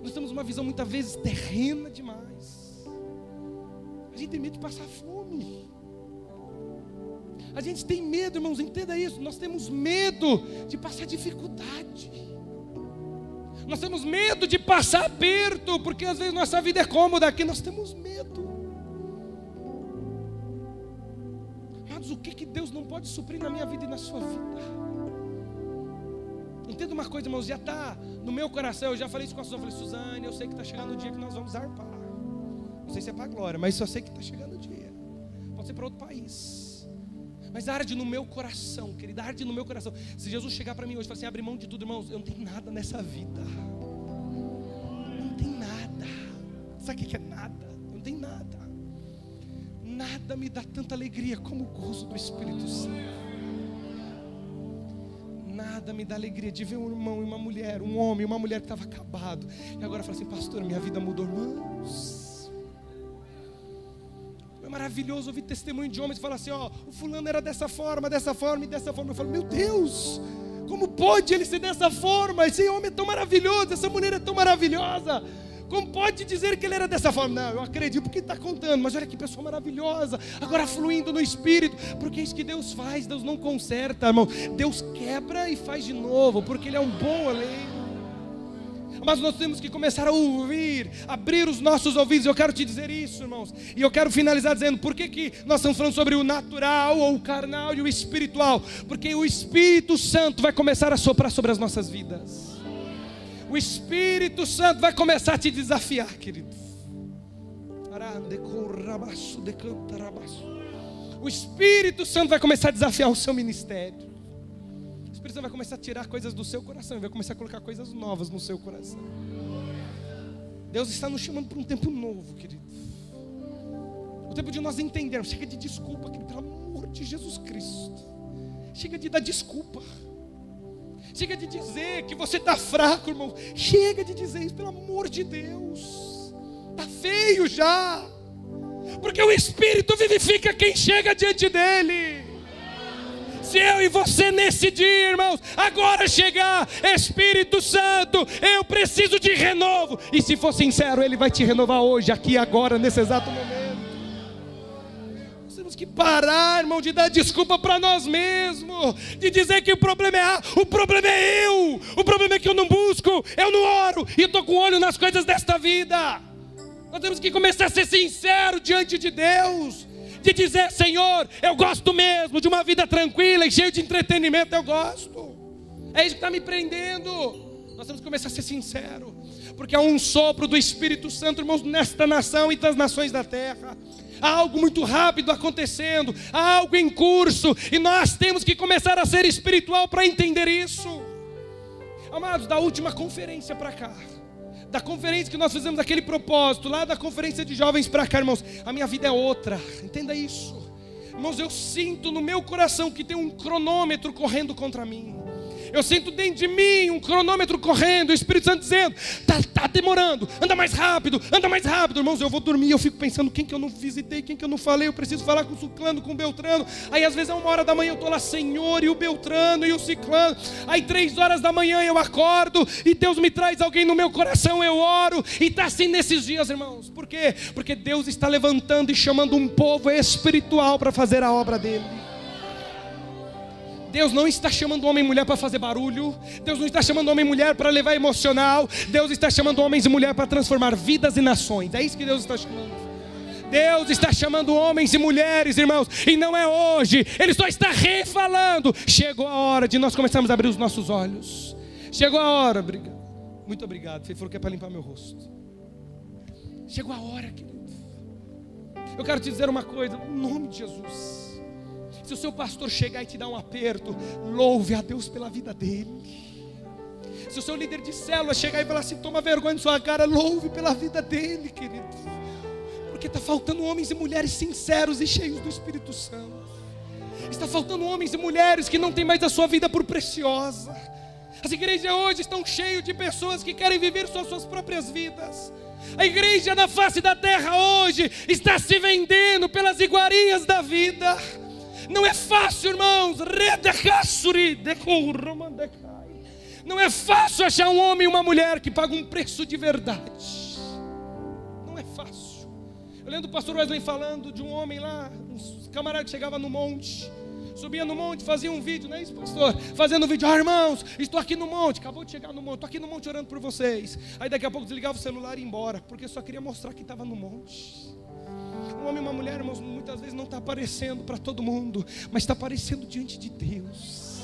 Nós temos uma visão muitas vezes terrena demais. A gente tem medo de passar fome. A gente tem medo, irmãos, entenda isso. Nós temos medo de passar dificuldade. Nós temos medo de passar aperto, porque às vezes nossa vida é cômoda aqui, nós temos medo. Mas o que Deus não pode suprir na minha vida e na sua vida? Entenda uma coisa, irmãos, já está no meu coração. Eu já falei isso com a Suzane. Eu falei, Suzane, eu sei que está chegando o dia que nós vamos zarpar. Não sei se é para a glória, mas só sei que está chegando o dia. Pode ser para outro país. Mas arde no meu coração, querida, arde no meu coração. Se Jesus chegar para mim hoje e falar assim, abre mão de tudo, irmãos, eu não tenho nada nessa vida. Não tem nada. Sabe o que é nada? Não tem nada. Nada me dá tanta alegria como o gozo do Espírito Santo. Nada me dá alegria de ver um irmão e uma mulher, um homem e uma mulher que estava acabado. E agora fala assim, pastor, minha vida mudou, irmãos. É maravilhoso ouvir testemunho de homens que falam assim, o fulano era dessa forma e dessa forma. Eu falo, meu Deus, como pode ele ser dessa forma? Esse homem é tão maravilhoso, essa mulher é tão maravilhosa. Como pode dizer que ele era dessa forma? Não, eu acredito porque está contando, mas olha que pessoa maravilhosa, agora fluindo no Espírito, porque é isso que Deus faz. Deus não conserta, irmão, Deus quebra e faz de novo, porque Ele é um bom oleiro. Mas nós temos que começar a ouvir, abrir os nossos ouvidos. Eu quero te dizer isso, irmãos, e eu quero finalizar dizendo, por que nós estamos falando sobre o natural, ou o carnal e o espiritual? Porque o Espírito Santo vai começar a soprar sobre as nossas vidas. O Espírito Santo vai começar a te desafiar, querido. O Espírito Santo vai começar a desafiar o seu ministério. O Espírito Santo vai começar a tirar coisas do seu coração e vai começar a colocar coisas novas no seu coração. Deus está nos chamando para um tempo novo, querido. O tempo de nós entendermos. Chega de desculpa, querido, pelo amor de Jesus Cristo. Chega de dar desculpa. Chega de dizer que você está fraco, irmão. Chega de dizer isso, pelo amor de Deus. Está feio já. Porque o Espírito vivifica quem chega diante dEle. Se eu e você nesse dia, irmãos, agora chegar, Espírito Santo, eu preciso de renovo. E se for sincero, Ele vai te renovar hoje, aqui, agora, nesse exato momento. Nós temos que parar, irmão, de dar desculpa para nós mesmos, de dizer que o problema é o problema é eu. O problema é que eu não busco, eu não oro, e estou com o olho nas coisas desta vida. Nós temos que começar a ser sincero diante de Deus. De dizer, Senhor, eu gosto mesmo de uma vida tranquila e cheia de entretenimento, eu gosto. É isso que está me prendendo. Nós temos que começar a ser sinceros, porque há um sopro do Espírito Santo, irmãos, nesta nação e das nações da terra. há algo muito rápido acontecendo, há algo em curso, e nós temos que começar a ser espiritual para entender isso. Amados, da última conferência para cá, da conferência que nós fizemos aquele propósito, lá da conferência de jovens para cá, irmãos, a minha vida é outra, entenda isso. Irmãos, eu sinto no meu coração que tem um cronômetro correndo contra mim. Eu sinto dentro de mim um cronômetro correndo, o Espírito Santo dizendo, tá demorando, anda mais rápido, irmãos. Eu vou dormir, eu fico pensando, quem que eu não visitei, quem que eu não falei, eu preciso falar com o ciclano, com o beltrano. Aí às vezes é 1h da manhã, eu estou lá, Senhor, e o beltrano, e o ciclano. Aí 3h da manhã eu acordo, e Deus me traz alguém no meu coração, eu oro, e está assim nesses dias, irmãos. Por quê? Porque Deus está levantando e chamando um povo espiritual para fazer a obra dele. Deus não está chamando homem e mulher para fazer barulho. Deus não está chamando homem e mulher para levar emocional. Deus está chamando homens e mulher para transformar vidas e nações. É isso que Deus está chamando. Deus está chamando homens e mulheres, irmãos, e não é hoje. Ele só está refalando. Chegou a hora de nós começarmos a abrir os nossos olhos. Chegou a hora, muito obrigado. Ele falou que é para limpar meu rosto. Chegou a hora, querido. Eu quero te dizer uma coisa, em nome de Jesus. Se o seu pastor chegar e te dar um aperto, louve a Deus pela vida dele. Se o seu líder de célula chegar e falar assim, toma vergonha de sua cara, louve pela vida dele, querido. Porque está faltando homens e mulheres sinceros e cheios do Espírito Santo. Está faltando homens e mulheres que não têm mais a sua vida por preciosa. As igrejas hoje estão cheias de pessoas que querem viver só suas próprias vidas. A igreja na face da terra hoje está se vendendo pelas iguarias da vida. Não é fácil, irmãos. Não é fácil achar um homem e uma mulher que pagam um preço de verdade. Não é fácil. Eu lembro do pastor Wesley falando de um homem lá, uns camaradas que chegavam no monte, subia no monte, fazia um vídeo, não é isso, pastor? Fazendo um vídeo, irmãos, estou aqui no monte, acabou de chegar no monte, estou aqui no monte orando por vocês. Aí daqui a pouco desligava o celular e ia embora, porque só queria mostrar que estava no monte. Um homem e uma mulher, irmãos, muitas vezes não está aparecendo para todo mundo, mas está aparecendo diante de Deus.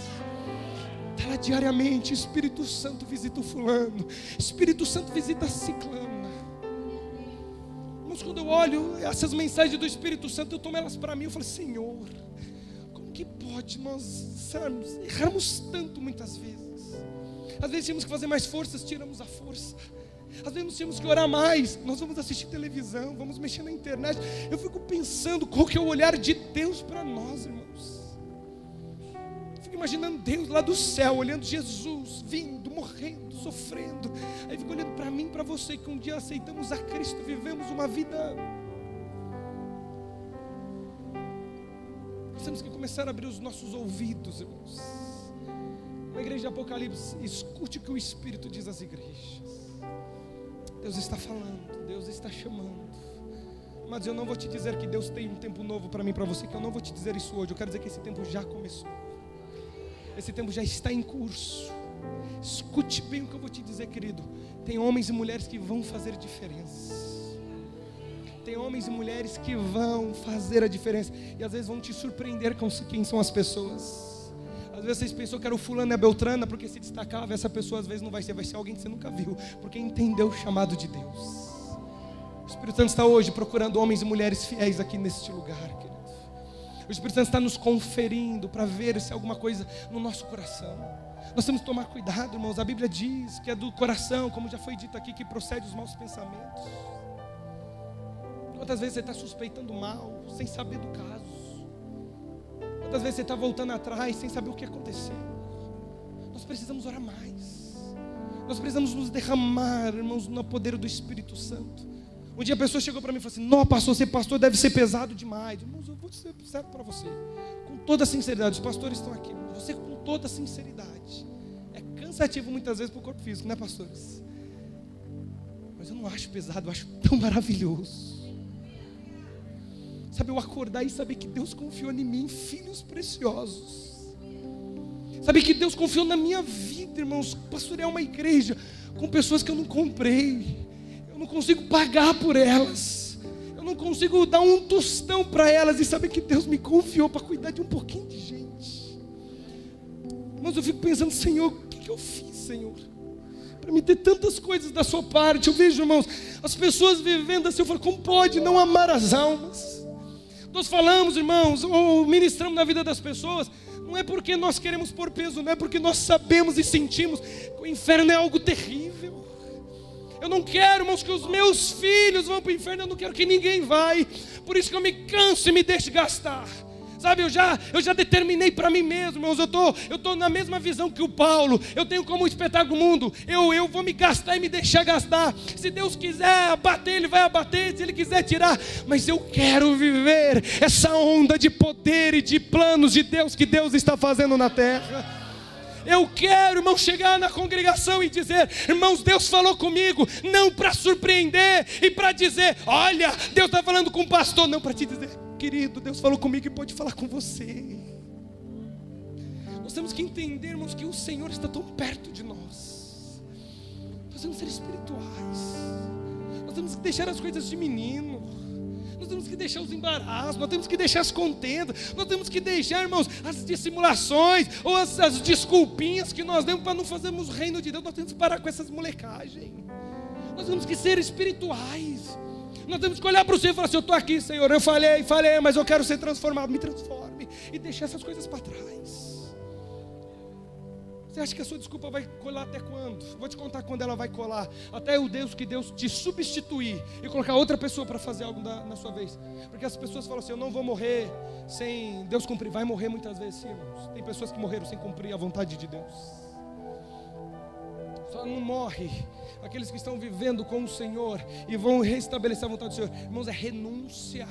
Está lá diariamente, Espírito Santo visita o fulano, Espírito Santo visita a ciclana. Mas quando eu olho essas mensagens do Espírito Santo, eu tomo elas para mim, eu falo, Senhor, como que pode nós errarmos tanto muitas vezes? Às vezes tínhamos que fazer mais forças, tiramos a força. Às vezes nós temos que orar mais. Nós vamos assistir televisão, vamos mexer na internet. Eu fico pensando qual que é o olhar de Deus para nós, irmãos. Eu fico imaginando Deus lá do céu, olhando Jesus vindo, morrendo, sofrendo. Aí fico olhando para mim, para você, que um dia aceitamos a Cristo, vivemos uma vida. Nós temos que começar a abrir os nossos ouvidos, irmãos. Uma igreja de Apocalipse, escute o que o Espírito diz às igrejas. Deus está falando, Deus está chamando. Mas eu não vou te dizer que Deus tem um tempo novo para mim, para você, que eu não vou te dizer isso hoje. Eu quero dizer que esse tempo já começou. Esse tempo já está em curso. Escute bem o que eu vou te dizer, querido. Tem homens e mulheres que vão fazer diferença. Tem homens e mulheres que vão fazer a diferença. E às vezes vão te surpreender com quem são as pessoas. Às vezes vocês pensam que era o fulano e a beltrana, porque se destacava, essa pessoa às vezes não vai ser alguém que você nunca viu, porque entendeu o chamado de Deus. O Espírito Santo está hoje procurando homens e mulheres fiéis aqui neste lugar, querido. O Espírito Santo está nos conferindo para ver se há alguma coisa no nosso coração. Nós temos que tomar cuidado, irmãos. A Bíblia diz que é do coração, como já foi dito aqui, que procede os maus pensamentos. Quantas vezes você está suspeitando mal, sem saber do caso? Quantas vezes você está voltando atrás sem saber o que aconteceu? Nós precisamos orar mais. Nós precisamos nos derramar, irmãos, no poder do Espírito Santo. Um dia a pessoa chegou para mim e falou assim: não, pastor, ser pastor deve ser pesado demais. Irmãos, eu vou ser certo para você, com toda sinceridade. Os pastores estão aqui, você com toda sinceridade. É cansativo muitas vezes para o corpo físico, né, pastores? Mas eu não acho pesado, eu acho tão maravilhoso. Sabe, eu acordar e saber que Deus confiou em mim, filhos preciosos. Sabe que Deus confiou na minha vida, irmãos. Pastorear uma igreja com pessoas que eu não comprei. Eu não consigo pagar por elas. Eu não consigo dar um tostão para elas. E saber que Deus me confiou para cuidar de um pouquinho de gente. Mas eu fico pensando, Senhor, o que eu fiz, Senhor? Para me ter tantas coisas da sua parte. Eu vejo, irmãos, as pessoas vivendo assim. Eu falo, como pode não amar as almas? Nós falamos, irmãos, ou ministramos na vida das pessoas, não é porque nós queremos pôr peso, não é porque nós sabemos e sentimos que o inferno é algo terrível. Eu não quero, irmãos, que os meus filhos vão para o inferno, eu não quero que ninguém vai. Por isso que eu me canso e me deixo gastar. Sabe, eu já determinei para mim mesmo, irmãos, eu tô na mesma visão que o Paulo. Eu tenho como espetáculo mundo, eu vou me gastar e me deixar gastar. Se Deus quiser abater, Ele vai abater, se Ele quiser tirar. Mas eu quero viver essa onda de poder e de planos de Deus que Deus está fazendo na terra. Eu quero, irmão, chegar na congregação e dizer: irmãos, Deus falou comigo, não para surpreender e para dizer: olha, Deus está falando com o pastor, não para te dizer: querido, Deus falou comigo e pode falar com você. Nós temos que entender, irmãos, que o Senhor está tão perto de nós. Nós temos que ser espirituais. Nós temos que deixar as coisas de menino. Nós temos que deixar os embaraços, nós temos que deixar as contendas, nós temos que deixar, irmãos, as dissimulações ou as desculpinhas que nós demos para não fazermos o reino de Deus. Nós temos que parar com essas molecagens. Nós temos que ser espirituais. Nós temos que olhar para o Senhor e falar assim: eu estou aqui, Senhor, eu falei, mas eu quero ser transformado. Me transforme e deixe essas coisas para trás. Você acha que a sua desculpa vai colar até quando? Vou te contar quando ela vai colar. Até o Deus te substituir e colocar outra pessoa para fazer algo na sua vez. Porque as pessoas falam assim: eu não vou morrer sem Deus cumprir. Vai morrer muitas vezes, sim, irmãos. Tem pessoas que morreram sem cumprir a vontade de Deus. Só não morre aqueles que estão vivendo com o Senhor e vão restabelecer a vontade do Senhor. Irmãos, é renúncia.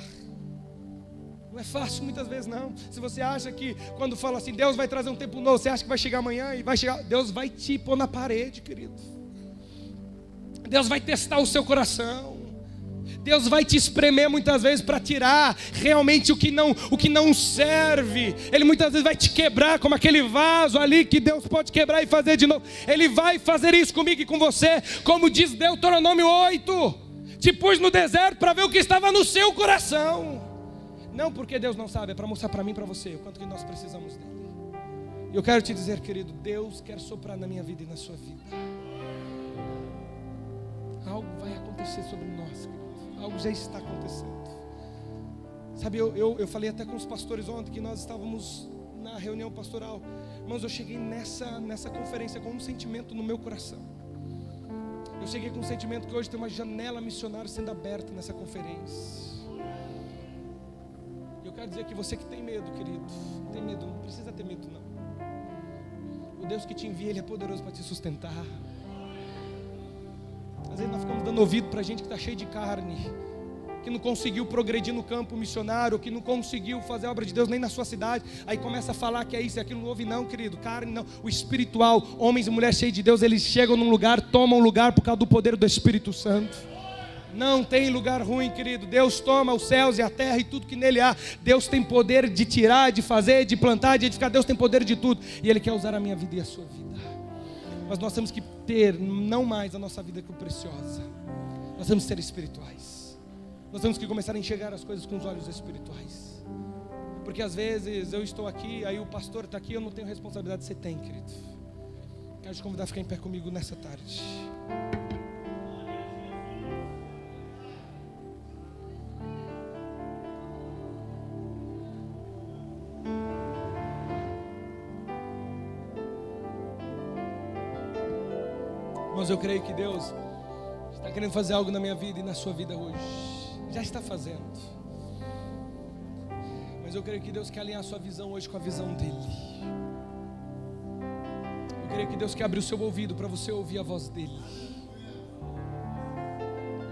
Não é fácil muitas vezes, não. Se você acha que quando fala assim, Deus vai trazer um tempo novo, você acha que vai chegar amanhã e vai chegar, Deus vai te pôr na parede, querido. Deus vai testar o seu coração. Deus vai te espremer muitas vezes para tirar realmente o que não serve. Ele muitas vezes vai te quebrar como aquele vaso ali que Deus pode quebrar e fazer de novo. Ele vai fazer isso comigo e com você, como diz Deuteronômio 8. Te pus no deserto para ver o que estava no seu coração. Não porque Deus não sabe, é para mostrar para mim e para você o quanto que nós precisamos dele. E eu quero te dizer, querido, Deus quer soprar na minha vida e na sua vida. Algo vai acontecer sobre nós, querido. Algo já está acontecendo. Sabe, eu falei até com os pastores ontem que nós estávamos na reunião pastoral. Irmãos, eu cheguei nessa conferência com um sentimento no meu coração. Eu cheguei com um sentimento que hoje tem uma janela missionária sendo aberta nessa conferência. Eu quero dizer que você que tem medo, querido, não tem medo, não precisa ter medo não. O Deus que te envia, Ele é poderoso para te sustentar. Às vezes nós ficamos dando ouvido para gente que está cheio de carne, que não conseguiu progredir no campo missionário, que não conseguiu fazer a obra de Deus nem na sua cidade. Aí começa a falar que é isso e aquilo. Não ouve não, querido, carne não. O espiritual, homens e mulheres cheios de Deus, eles chegam num lugar, tomam lugar por causa do poder do Espírito Santo. Não tem lugar ruim, querido. Deus toma os céus e a terra e tudo que nele há. Deus tem poder de tirar, de fazer, de plantar, de edificar. Deus tem poder de tudo. E Ele quer usar a minha vida e a sua vida. Mas nós temos que ter não mais a nossa vida como preciosa. Nós temos que ser espirituais. Nós temos que começar a enxergar as coisas com os olhos espirituais. Porque às vezes eu estou aqui, aí o pastor está aqui, eu não tenho responsabilidade. Você tem, querido. Quero te convidar a ficar em pé comigo nessa tarde. Mas eu creio que Deus está querendo fazer algo na minha vida e na sua vida hoje. Já está fazendo. Mas eu creio que Deus quer alinhar a sua visão hoje com a visão dEle. Eu creio que Deus quer abrir o seu ouvido para você ouvir a voz dEle.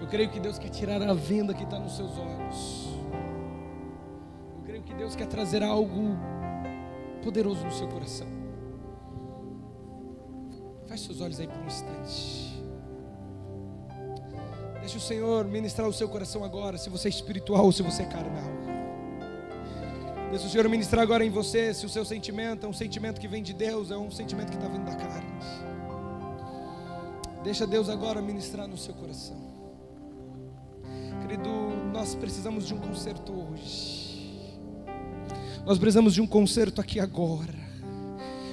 Eu creio que Deus quer tirar a venda que está nos seus olhos. Eu creio que Deus quer trazer algo poderoso no seu coração. Feche seus olhos aí por um instante. Deixa o Senhor ministrar o seu coração agora, se você é espiritual ou se você é carnal. Deixa o Senhor ministrar agora em você, se o seu sentimento é um sentimento que vem de Deus, é um sentimento que está vindo da carne. Deixa Deus agora ministrar no seu coração. Querido, nós precisamos de um conserto hoje. Nós precisamos de um conserto aqui agora.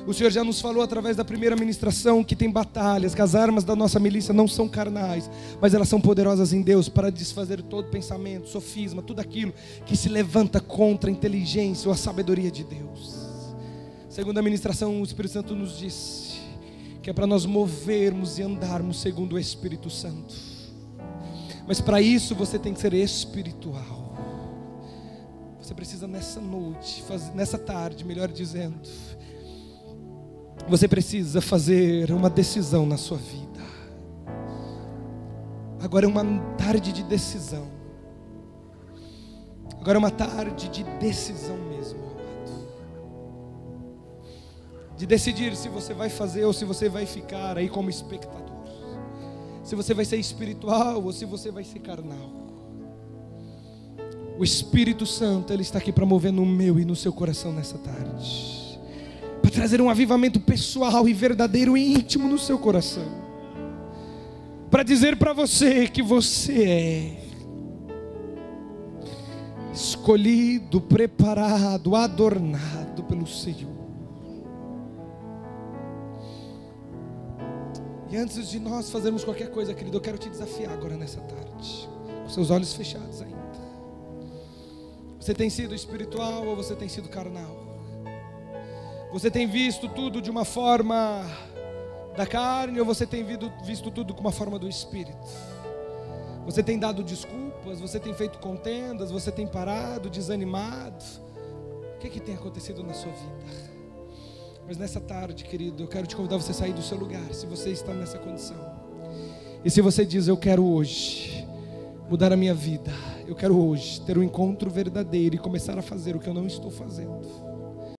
O Senhor já nos falou através da primeira ministração que tem batalhas, que as armas da nossa milícia não são carnais, mas elas são poderosas em Deus para desfazer todo pensamento, sofisma, tudo aquilo que se levanta contra a inteligência ou a sabedoria de Deus. Segunda ministração, o Espírito Santo nos disse que é para nós movermos e andarmos segundo o Espírito Santo. Mas para isso você tem que ser espiritual. Você precisa nessa noite, nessa tarde, melhor dizendo, você precisa fazer uma decisão na sua vida. Agora é uma tarde de decisão. Agora é uma tarde de decisão mesmo, amado. De decidir se você vai fazer ou se você vai ficar aí como espectador. Se você vai ser espiritual ou se você vai ser carnal. O Espírito Santo, Ele está aqui para mover no meu e no seu coração nessa tarde. Para trazer um avivamento pessoal e verdadeiro e íntimo no seu coração. Para dizer para você que você é escolhido, preparado, adornado pelo Senhor. E antes de nós fazermos qualquer coisa, querido, eu quero te desafiar agora nessa tarde, com seus olhos fechados ainda. Você tem sido espiritual ou você tem sido carnal? Você tem visto tudo de uma forma da carne ou você tem visto tudo com uma forma do Espírito? Você tem dado desculpas, você tem feito contendas, você tem parado, desanimado? O que tem acontecido na sua vida? Mas nessa tarde, querido, eu quero te convidar a você sair do seu lugar, se você está nessa condição. E se você diz, eu quero hoje mudar a minha vida, eu quero hoje ter um encontro verdadeiro e começar a fazer o que eu não estou fazendo.